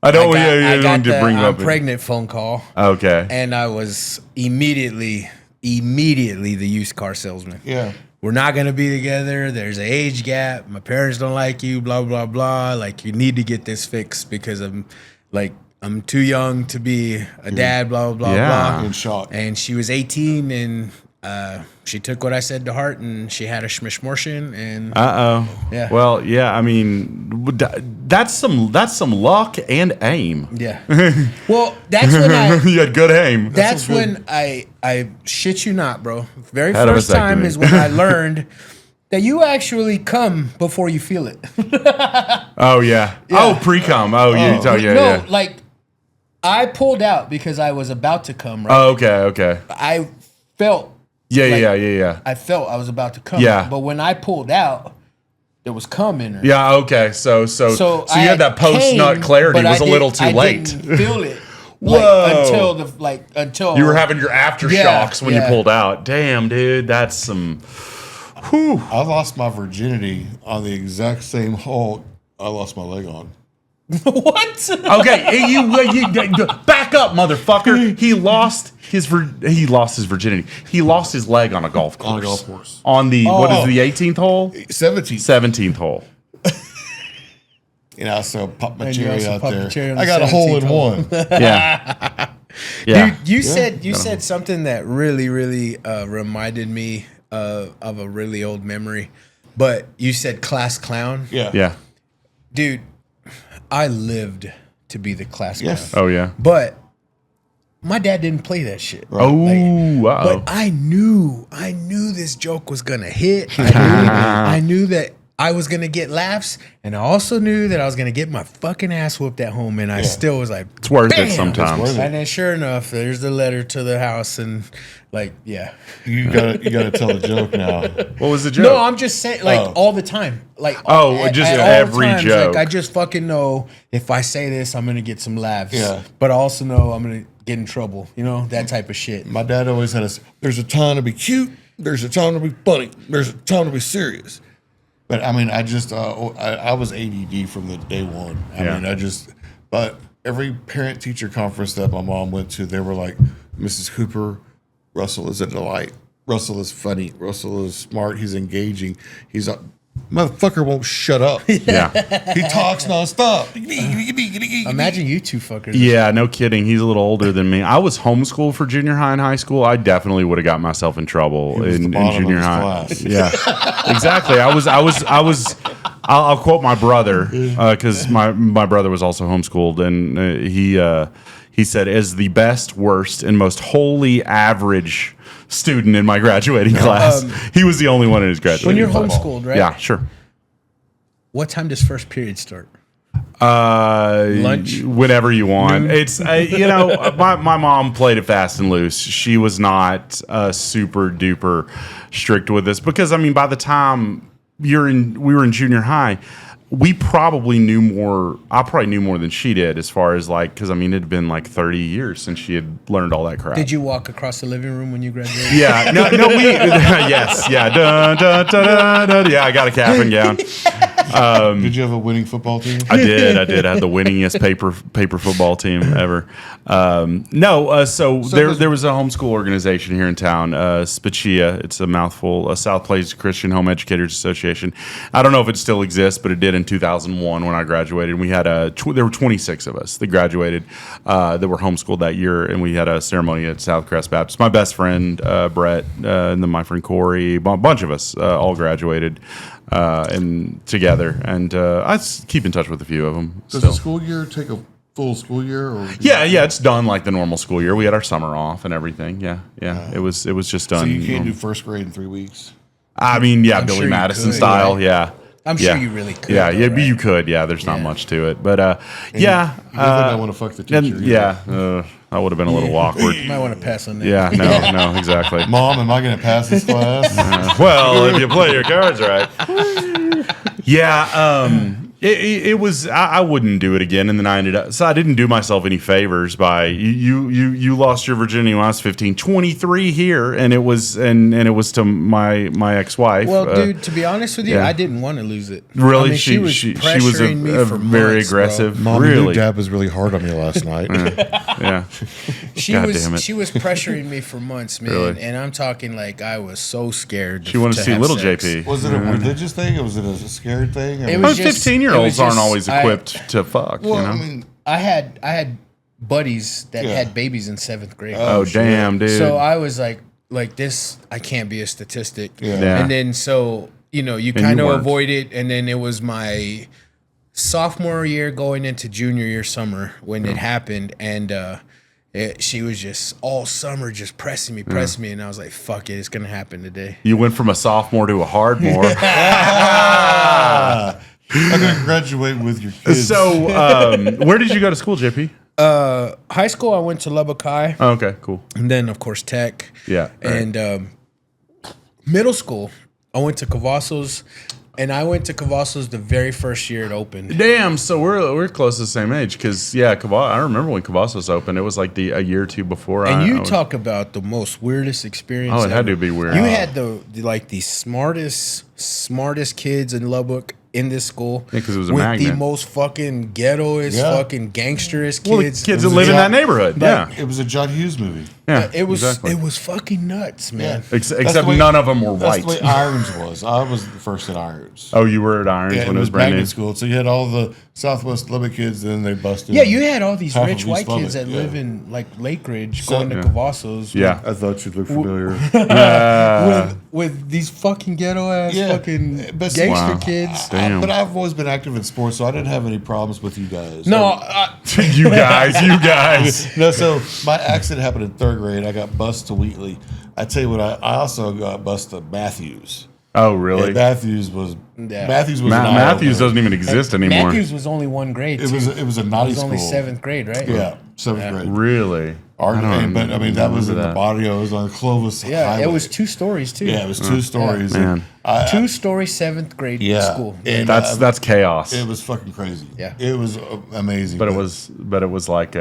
Speaker 1: I don't
Speaker 2: the
Speaker 1: bring
Speaker 2: I'm
Speaker 1: up
Speaker 2: pregnant phone call.
Speaker 1: Okay.
Speaker 2: And I was immediately the used car salesman.
Speaker 3: Yeah.
Speaker 2: We're not going to be together. There's an age gap. My parents don't like you, blah, blah, blah. Like, you need to get this fixed because I'm too young to be a dad, blah, blah, blah.
Speaker 3: In shock.
Speaker 2: And she was 18 and she took what I said to heart and she had a schmishmortion and
Speaker 1: Yeah. Well, yeah, I mean, that's some luck and aim.
Speaker 2: Yeah. Well, that's when
Speaker 1: you had good aim.
Speaker 2: That's when I shit you not, bro. Very first time is when I learned that you actually come before you feel it.
Speaker 1: Oh yeah. Oh, pre-cum.
Speaker 2: No, like I pulled out because I was about to come, right?
Speaker 1: Oh, okay.
Speaker 2: I felt
Speaker 1: Yeah.
Speaker 2: I felt I was about to come.
Speaker 1: Yeah.
Speaker 2: But when I pulled out, there was cum in her.
Speaker 1: Yeah, okay. So you
Speaker 2: I
Speaker 1: had that post-nut clarity.
Speaker 2: but
Speaker 1: Was a little too late.
Speaker 2: I didn't feel it.
Speaker 1: Whoa.
Speaker 2: Until
Speaker 1: You were having your aftershocks when you pulled out. Damn, dude, that's some. Whew.
Speaker 3: I lost my virginity on the exact same hole I lost my leg on.
Speaker 2: What?
Speaker 1: Okay, you back up, motherfucker. He lost his virginity. He lost his leg on a golf course.
Speaker 3: On a golf course.
Speaker 1: On the what is the 18th hole?
Speaker 3: 17th
Speaker 1: hole.
Speaker 3: So pop my cherry out there.
Speaker 2: I
Speaker 3: got a hole in one.
Speaker 1: Yeah.
Speaker 2: Dude, you said something that really, really reminded me of a really old memory. But you said class clown.
Speaker 1: Yeah.
Speaker 2: Dude, I lived to be the class clown.
Speaker 1: Oh yeah.
Speaker 2: But my dad didn't play that shit.
Speaker 1: Right. Oh,
Speaker 2: but I knew this joke was gonna hit. I knew that I was gonna get laughs, and I also knew that I was gonna get my fucking ass whooped at home. And I still was like,
Speaker 1: it's worth
Speaker 2: bam!
Speaker 1: it sometimes.
Speaker 2: And then sure enough, there's the letter to the house, and
Speaker 3: you gotta tell the joke now.
Speaker 1: What was the joke?
Speaker 2: No, I'm just saying, all the time,
Speaker 1: just
Speaker 2: all
Speaker 1: every
Speaker 2: times,
Speaker 1: joke.
Speaker 2: I just fucking know if I say this, I'm gonna get some laughs.
Speaker 3: Yeah.
Speaker 2: But I also know I'm gonna get in trouble. That type of shit.
Speaker 3: My dad always had us. There's a time to be cute. There's a time to be funny. There's a time to be serious. But I mean, I just I was ADD from the day one. But every parent teacher conference that my mom went to, they were like, Mrs. Cooper, Russell is a delight. Russell is funny. Russell is smart. He's engaging. He's a motherfucker won't shut up.
Speaker 1: Yeah.
Speaker 3: He talks nonstop.
Speaker 2: Imagine you two fuckers.
Speaker 1: Yeah, no kidding. He's a little older than me. I was homeschooled for junior high and high school. I definitely would have got myself in trouble in junior high.
Speaker 3: Class.
Speaker 1: Yeah, exactly. I'll quote my brother because my brother was also homeschooled, and he said, as the best, worst, and most wholly average student in my graduating class. He was the only one in his graduating
Speaker 2: When you're
Speaker 1: class.
Speaker 2: homeschooled, right?
Speaker 1: Yeah, sure.
Speaker 2: What time does first period start?
Speaker 1: Lunch, whenever you want. It's my mom played it fast and loose. She was not super duper strict with this because by the time we were in junior high, we probably knew more. I probably knew more than she did as far as because it had been 30 years since she had learned all that crap.
Speaker 2: Did you walk across the living room when you graduated?
Speaker 1: Yeah, no, we yes, yeah, dun, dun, dun, dun, dun. Yeah, I got a cap and gown.
Speaker 3: Did you have a winning football team?
Speaker 1: I did. I had the winningest paper football team ever. So there was a homeschool organization here in town, SPCHIA. It's a mouthful. South Plains Christian Home Educators Association. I don't know if it still exists, but it did in 2001 when I graduated. We had there were 26 of us that graduated that were homeschooled that year, and we had a ceremony at Southcrest Baptist. My best friend Brett, and then my friend Corey, a bunch of us all graduated. And together, and I keep in touch with a few of them.
Speaker 3: Does the school year take a full school year? Or
Speaker 1: yeah, it's done like the normal school year. We had our summer off and everything. Yeah. It was just done.
Speaker 3: So you can't do first grade in 3 weeks.
Speaker 1: Billy
Speaker 2: sure
Speaker 1: Madison
Speaker 2: could,
Speaker 1: style.
Speaker 2: right?
Speaker 1: Yeah.
Speaker 2: I'm sure you really could.
Speaker 1: Yeah,
Speaker 2: though, right?
Speaker 1: you could. Yeah, there's not much to it, but
Speaker 3: You I want to fuck the teacher.
Speaker 1: That would have been a little awkward.
Speaker 2: You might want to pass on that.
Speaker 1: Yeah, no, exactly.
Speaker 3: Mom, am I going to pass this class?
Speaker 1: Well, if you play your cards right. Yeah, it was. I wouldn't do it again, and then I ended up. So I didn't do myself any favors by you lost your virginity when I was 15, 23 here, and it was it was to my ex-wife.
Speaker 2: Well, dude, to be honest with you, I didn't want to lose it.
Speaker 1: Really,
Speaker 2: I mean, she was pressuring me for
Speaker 1: very
Speaker 2: months,
Speaker 1: aggressive.
Speaker 2: Bro.
Speaker 3: Mom,
Speaker 1: really,
Speaker 3: your dad was really hard on me last night.
Speaker 1: Yeah,
Speaker 2: she was pressuring me for months, man,
Speaker 1: Really?
Speaker 2: and I'm talking like I was so scared.
Speaker 1: she wanted to see little JP.
Speaker 3: Was it a religious thing or was it a scared thing?
Speaker 2: It was just-
Speaker 1: 15-year-olds aren't
Speaker 2: just-
Speaker 1: always equipped to fuck.
Speaker 3: well,
Speaker 1: you know?
Speaker 3: I mean,
Speaker 2: I had buddies that had babies in 7th grade.
Speaker 1: Oh damn, dude.
Speaker 2: So I was like this, I can't be a statistic.
Speaker 1: Yeah.
Speaker 2: And then so, you
Speaker 1: you
Speaker 2: kind of
Speaker 1: weren't.
Speaker 2: avoid it. And then it was my sophomore year going into junior year summer when it happened. And she was just all summer just pressing me. And I was like, fuck it, it's going to happen today.
Speaker 1: You went from a sophomore to a hardmore.
Speaker 3: I'm going to graduate with your kids.
Speaker 1: So, where did you go to school, JP?
Speaker 2: High school, I went to Lubbock High.
Speaker 1: Oh, okay, cool.
Speaker 2: And then, of course, Tech.
Speaker 1: Yeah, right.
Speaker 2: And middle school, I went to Cavazos. And I went to Cavazos the very first year it opened.
Speaker 1: Damn, so we're close to the same age because I remember when Cavazos opened. It was like a year or two before.
Speaker 2: And you talk about the most weirdest experience.
Speaker 1: Oh, it had to be weird.
Speaker 2: You had the smartest kids in Lubbock in this school.
Speaker 1: Yeah, 'cause it was a
Speaker 2: with
Speaker 1: magnet.
Speaker 2: the most fucking ghettoest, fucking gangsterest
Speaker 1: well, the
Speaker 2: kids.
Speaker 1: kids that live in that neighborhood. Yeah,
Speaker 3: It was a John Hughes movie.
Speaker 1: yeah.
Speaker 2: It was
Speaker 1: exactly.
Speaker 2: it was fucking nuts, man.
Speaker 1: Except
Speaker 3: the way-
Speaker 1: none of them were
Speaker 3: That's
Speaker 1: white.
Speaker 3: the way Irons was. I was the first at Irons.
Speaker 1: Oh, you were at Irons when it was brand new.
Speaker 3: magnet school. So you had all the Southwest Lubbock kids, and then they busted.
Speaker 2: Yeah, you had all these
Speaker 3: half
Speaker 2: rich
Speaker 3: of
Speaker 2: white
Speaker 3: East
Speaker 2: kids that
Speaker 3: Lubbock,
Speaker 2: live in like Lake Ridge,
Speaker 3: So-
Speaker 2: going to Cavazos.
Speaker 1: Yeah.
Speaker 3: I thought you'd look familiar.
Speaker 2: With these fucking ghetto ass
Speaker 3: Yeah,
Speaker 2: fucking
Speaker 3: but-
Speaker 2: gangster
Speaker 1: Wow.
Speaker 2: kids.
Speaker 1: Damn.
Speaker 3: But I've always been active in sports, so I didn't have any problems with you guys.
Speaker 2: No,
Speaker 1: you guys.
Speaker 3: No, so my accident happened in 3rd grade. I got bused to Wheatley. I tell you what, I also got bused to Matthews.
Speaker 1: Oh, really?
Speaker 3: And Matthews was
Speaker 2: Yeah.
Speaker 3: Matthews was
Speaker 1: Matthews doesn't even exist anymore.
Speaker 2: Matthews was only 1 grade.
Speaker 3: It was a
Speaker 2: It
Speaker 3: naughty
Speaker 2: was
Speaker 3: school.
Speaker 2: only 7th grade, right?
Speaker 3: Yeah, 7th grade.
Speaker 1: Really?
Speaker 3: But I mean that was in the
Speaker 1: that.
Speaker 3: barrio. It was on Clovis.
Speaker 2: Yeah,
Speaker 3: Highway.
Speaker 2: it was 2 stories too.
Speaker 3: Yeah, it was 2 stories.
Speaker 1: Man.
Speaker 3: And
Speaker 2: 2-story 7th grade school.
Speaker 3: And
Speaker 1: That's chaos.
Speaker 3: it was fucking crazy.
Speaker 2: Yeah.
Speaker 3: it was amazing.
Speaker 1: But it was like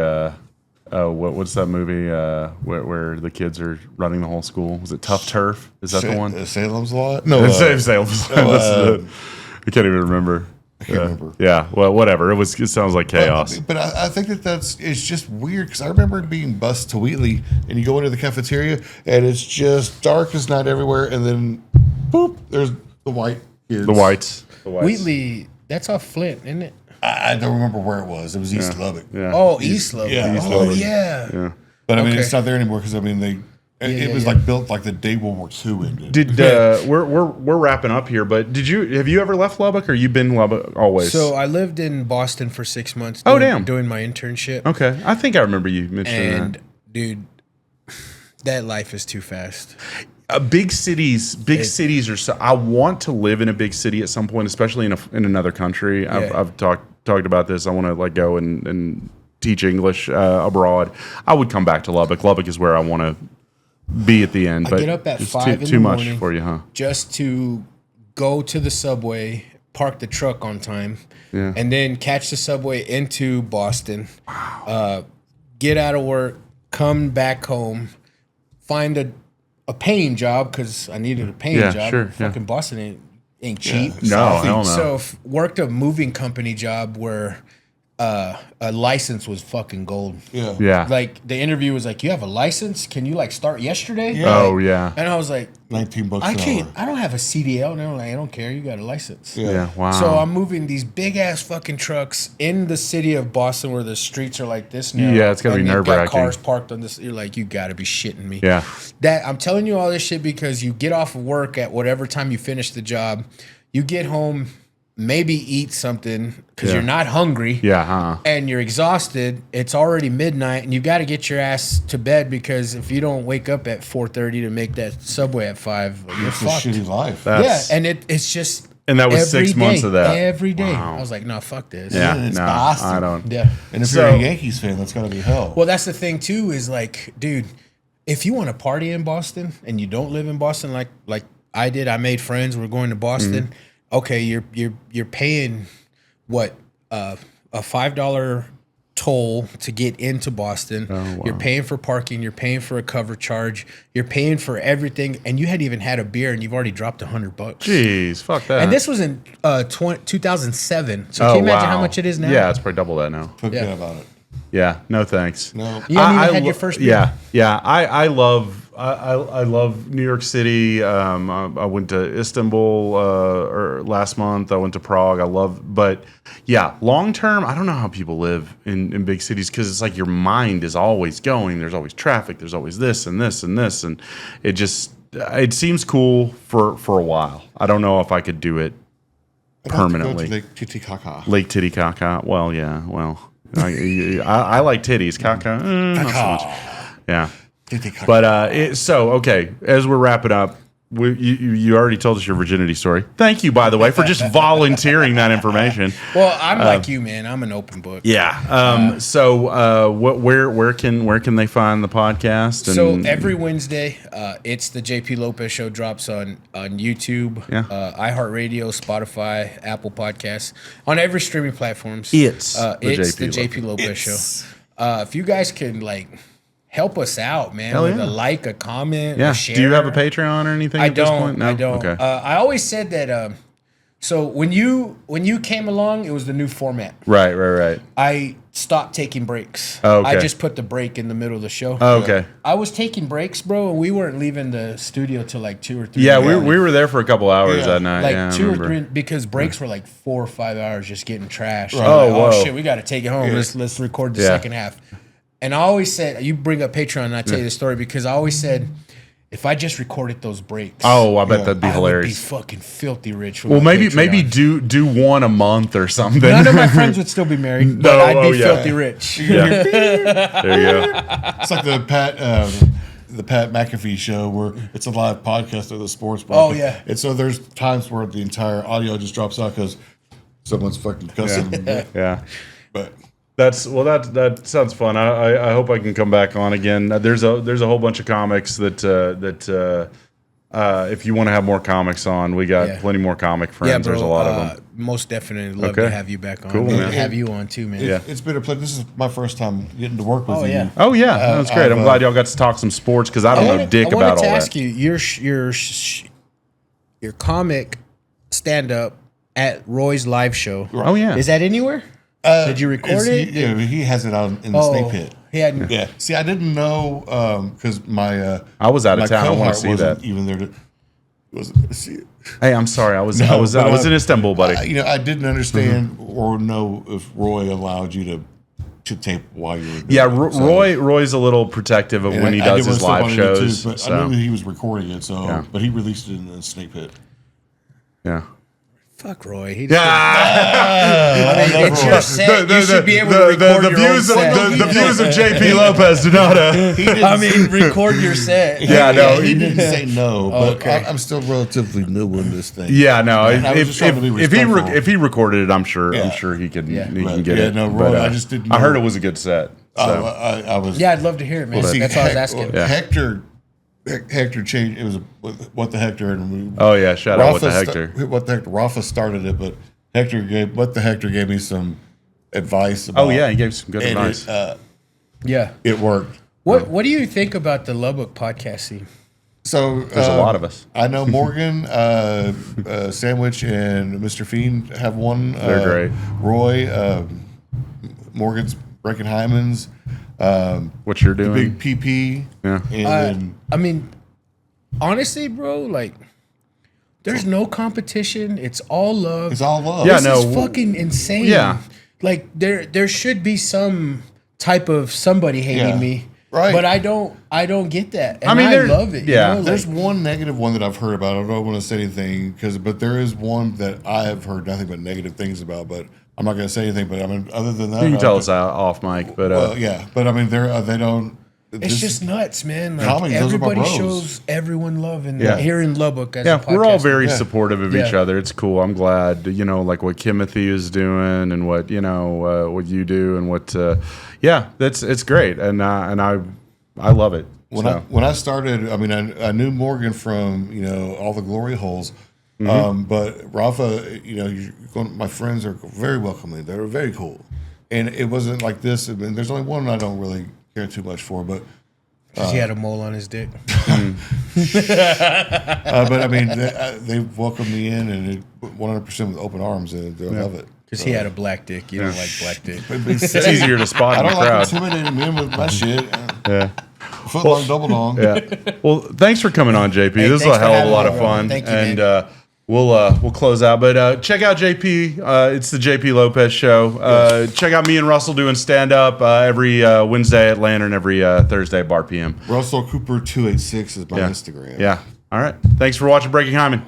Speaker 1: what's that movie where the kids are running the whole school? Was it Tough Turf? Is that the one?
Speaker 3: Salem's Lot. No,
Speaker 1: Salem's Lot. I can't even remember. I
Speaker 3: can't remember.
Speaker 1: Yeah, well, whatever. It sounds like chaos.
Speaker 3: But I think it's just weird because I remember being bused to Wheatley and you go into the cafeteria and it's just dark as night everywhere, and then boop, there's the white kids.
Speaker 1: The whites.
Speaker 2: Wheatley, that's off Flint, isn't it?
Speaker 3: I don't remember where it was. It was East Lubbock.
Speaker 1: Yeah.
Speaker 2: Oh, East Lubbock.
Speaker 3: Yeah, East
Speaker 2: Oh,
Speaker 3: Lubbock.
Speaker 2: yeah.
Speaker 3: But I mean,
Speaker 2: Okay.
Speaker 3: it's not there anymore because I mean it was like built like the day World War II ended.
Speaker 1: Did we're wrapping up here? But have you ever left Lubbock, or you been Lubbock always?
Speaker 2: So I lived in Boston for 6 months.
Speaker 1: Oh, damn.
Speaker 2: Doing my internship.
Speaker 1: Okay, I think I remember you mentioning
Speaker 2: And
Speaker 1: that.
Speaker 2: dude, that life is too fast.
Speaker 1: Big cities are. So, I want to live in a big city at some point, especially in another country.
Speaker 2: Yeah.
Speaker 1: I've talked about this. I want to like go and teach English abroad. I would come back to Lubbock. Lubbock is where I want to be at the end. But
Speaker 2: get up at
Speaker 1: it's
Speaker 2: 5 in
Speaker 1: too
Speaker 2: the
Speaker 1: much
Speaker 2: morning.
Speaker 1: for you, huh?
Speaker 2: Just to go to the subway, park the truck on time,
Speaker 1: Yeah.
Speaker 2: and then catch the subway into Boston. Get out of work, come back home, find a paying job because I needed a paying
Speaker 1: Yeah,
Speaker 2: job.
Speaker 1: sure, yeah.
Speaker 2: Fucking Boston ain't cheap.
Speaker 1: No, hell no.
Speaker 2: So worked a moving company job where a license was fucking gold.
Speaker 3: Yeah.
Speaker 1: Yeah.
Speaker 2: Like the interview was like, "You have a license? Can you like start yesterday?"
Speaker 3: Yeah.
Speaker 1: Oh yeah.
Speaker 2: And I was like,
Speaker 3: $19
Speaker 2: I
Speaker 3: an
Speaker 2: can't.
Speaker 3: hour.
Speaker 2: I don't have a CDL. And they're like, I don't care. You got a license.
Speaker 1: Yeah. Wow.
Speaker 2: So I'm moving these big ass fucking trucks in the city of Boston where the streets are like this now.
Speaker 1: Yeah, it's gotta be
Speaker 2: and they've got
Speaker 1: nerve-wracking.
Speaker 2: Cars parked on this. You're like, you gotta be shitting me.
Speaker 1: Yeah.
Speaker 2: That I'm telling you all this shit because you get off of work at whatever time you finish the job. You get home, maybe eat something because
Speaker 1: Yeah.
Speaker 2: you're not hungry.
Speaker 1: Yeah. Huh.
Speaker 2: And you're exhausted. It's already midnight, and you got to get your ass to bed because if you don't wake up at 4:30 to make that subway at 5, you're
Speaker 3: It's a
Speaker 2: fucked.
Speaker 3: shitty life.
Speaker 1: That's-
Speaker 2: Yeah, and it's just
Speaker 1: And that was 6 months of that.
Speaker 2: Every day.
Speaker 1: Wow.
Speaker 2: I was like, no, fuck this.
Speaker 1: Yeah,
Speaker 3: it's
Speaker 1: no,
Speaker 3: Boston.
Speaker 1: I don't.
Speaker 2: Yeah.
Speaker 3: And if you're a Yankees fan, that's got to be hell.
Speaker 2: Well, that's the thing too. Is like, dude, if you want to party in Boston and you don't live in Boston, like I did, I made friends. We're going to Boston.
Speaker 1: Mm-hmm.
Speaker 2: Okay, you're paying what a $5 toll to get into Boston.
Speaker 1: Oh, wow.
Speaker 2: You're paying for parking. You're paying for a cover charge. You're paying for everything, and you hadn't even had a beer, and you've already dropped $100.
Speaker 1: Jeez, fuck that.
Speaker 2: And this was in 2007. So can you imagine how much it is now?
Speaker 1: Yeah, it's probably double that now.
Speaker 3: Forget about it.
Speaker 1: Yeah, no thanks.
Speaker 3: No.
Speaker 2: You haven't even had your first beer?
Speaker 1: Yeah. I love New York City. I went to Istanbul or last month. I went to Prague. But yeah, long term, I don't know how people live in big cities because it's like your mind is always going. There's always traffic. There's always this and this and this, and it seems cool for a while. I don't know if I could do it permanently.
Speaker 3: Lake Titicaca.
Speaker 1: Lake Titicaca. Well, yeah. Well, I like titties. Caca. Not so much. Yeah. But okay. As we're wrapping up, you already told us your virginity story. Thank you, by the way, for just volunteering that information.
Speaker 2: Well, I'm like you, man. I'm an open book.
Speaker 1: Yeah. Where can they find the podcast? And,
Speaker 2: so every Wednesday, it's the JP Lopez Show drops on YouTube, iHeartRadio, Spotify, Apple Podcasts, on every streaming platforms.
Speaker 1: It's
Speaker 2: the JP Lopez Show. If you guys can help us out, man, with a like, a comment, a share.
Speaker 1: Do you have a Patreon or anything?
Speaker 2: I
Speaker 1: at this point? No?
Speaker 2: I don't.
Speaker 1: Okay.
Speaker 2: I always said that. So when you came along, it was the new format.
Speaker 1: Right.
Speaker 2: I stopped taking breaks.
Speaker 1: Oh, okay.
Speaker 2: I just put the break in the middle of the show.
Speaker 1: Oh, okay.
Speaker 2: I was taking breaks, bro, and we weren't leaving the studio till like 2 or 3.
Speaker 1: Yeah, we were there for a couple hours that night.
Speaker 2: Like 2 or 3, because breaks were like 4 or 5 hours just getting trashed.
Speaker 1: Right.
Speaker 2: Oh shit, we got to take it home.
Speaker 3: Yeah.
Speaker 2: Let's record the second half. And I always said, you bring up Patreon, and I tell you the story because I always said, if I just recorded those breaks,
Speaker 1: I bet that'd be hilarious.
Speaker 2: I would be fucking filtty rich.
Speaker 1: Well, maybe do one a month or something.
Speaker 2: None of my friends would still be married, but I'd be filthy rich.
Speaker 1: Yeah. There you go.
Speaker 3: It's like the Pat McAfee show where it's a live podcast of the sports broadcast.
Speaker 2: Oh, yeah.
Speaker 3: And so there's times where the entire audio just drops out because someone's fucking cussing.
Speaker 1: Yeah.
Speaker 3: But
Speaker 1: that sounds fun. I hope I can come back on again. There's a whole bunch of comics that if you want to have more comics on, we got plenty more comic friends.
Speaker 2: Yeah, bro,
Speaker 1: There's a lot of them.
Speaker 2: Most definitely love to have you back on.
Speaker 1: Cool, man.
Speaker 2: Have you on too, man.
Speaker 3: it's been a pleasure. This is my first time getting to work with you.
Speaker 2: Yeah.
Speaker 1: Oh yeah, that's great. I'm glad y'all got to talk some sports because I don't know dick about all that.
Speaker 2: I wanted to ask you your comic stand up at Roy's live show.
Speaker 1: Oh yeah,
Speaker 2: is that anywhere? Did you record it?
Speaker 3: Yeah, he has it out in the Snake Pit.
Speaker 2: He had.
Speaker 3: Yeah. See, I didn't know because my
Speaker 1: I was out of town. I want to see that.
Speaker 3: Even there to see it.
Speaker 1: Hey, I'm sorry. I was in Istanbul, buddy.
Speaker 3: I didn't understand or know if Roy allowed you to tape while you were doing
Speaker 1: it. Roy's a little protective of when he does his live shows.
Speaker 3: But I knew he was recording it, but he released it in the Snake Pit.
Speaker 1: Yeah.
Speaker 2: Fuck Roy. It's
Speaker 3: Roy.
Speaker 2: your set. You should be able to record your own set.
Speaker 1: The views of JP Lopez do not.
Speaker 2: Record your set.
Speaker 1: Yeah, no,
Speaker 3: he didn't say no. But
Speaker 2: okay.
Speaker 3: I'm still relatively new in this thing.
Speaker 1: Yeah, no.
Speaker 3: If
Speaker 1: he recorded it, I'm sure he can get it.
Speaker 3: No, Roy, I just didn't.
Speaker 1: I heard it was a good set. So.
Speaker 3: I was.
Speaker 2: Yeah, I'd love to hear it, man. That's all I was asking.
Speaker 3: Hector changed. It was What the Hector. And
Speaker 1: shout out What the Hector.
Speaker 3: What the Hector. Rafa started it, but What the Hector gave me some advice. About,
Speaker 1: he gave some good advice.
Speaker 3: It worked.
Speaker 2: What do you think about the Lubbock podcast scene?
Speaker 3: So
Speaker 1: there's a lot of us.
Speaker 3: I know Morgan, Sandwich, and Mr. Fiend have one.
Speaker 1: They're great.
Speaker 3: Roy, Morgan's breaking Hyman's.
Speaker 1: What you're doing,
Speaker 3: the big PP.
Speaker 1: Yeah.
Speaker 2: And honestly, bro, there's no competition. It's all love.
Speaker 3: It's all love.
Speaker 1: Yeah,
Speaker 2: this is fucking insane.
Speaker 1: Yeah.
Speaker 2: There should be some type of somebody hating me.
Speaker 3: Right.
Speaker 2: But I don't get that. And I love it.
Speaker 1: Yeah.
Speaker 2: You know?
Speaker 3: There's one negative one that I've heard about. I don't want to say anything but there is one that I have heard nothing but negative things about, but I'm not going to say anything, but other than that,
Speaker 1: you can tell us off mic, but
Speaker 3: but they don't.
Speaker 2: It's just nuts, man. Like
Speaker 3: Tommy, those are my
Speaker 2: everybody
Speaker 3: bros.
Speaker 2: shows everyone love, and here in Lubbock, as a podcast,
Speaker 1: we're all very supportive of each other. It's cool. I'm glad, like what Kimothy is doing and what what you do and what it's great, and I love it.
Speaker 3: When I started, I mean, I knew Morgan from all the glory holes. But Rafa, my friends are very welcoming. They're very cool, and it wasn't like this. I mean, there's only one I don't really care too much for, but
Speaker 2: he had a mole on his dick.
Speaker 3: But I mean, they welcomed me in, and 100% with open arms, and they love it.
Speaker 2: Because he had a black dick. You don't like black dick.
Speaker 1: It's easier to spot in the crowd.
Speaker 3: I don't like intimidating men with my shit. Yeah. Foot long, double long.
Speaker 1: Yeah. Well, thanks for coming on, JP. This was a hell of a lot of fun.
Speaker 2: Thank you,
Speaker 1: and
Speaker 2: man.
Speaker 1: We'll close out. But check out JP. It's the JP Lopez Show. Check out me and Russell doing stand up every Wednesday at Lantern, every Thursday at Bar PM.
Speaker 3: Russell Cooper 286 is my Instagram.
Speaker 1: Yeah. All right. Thanks for watching Breaking Hyman.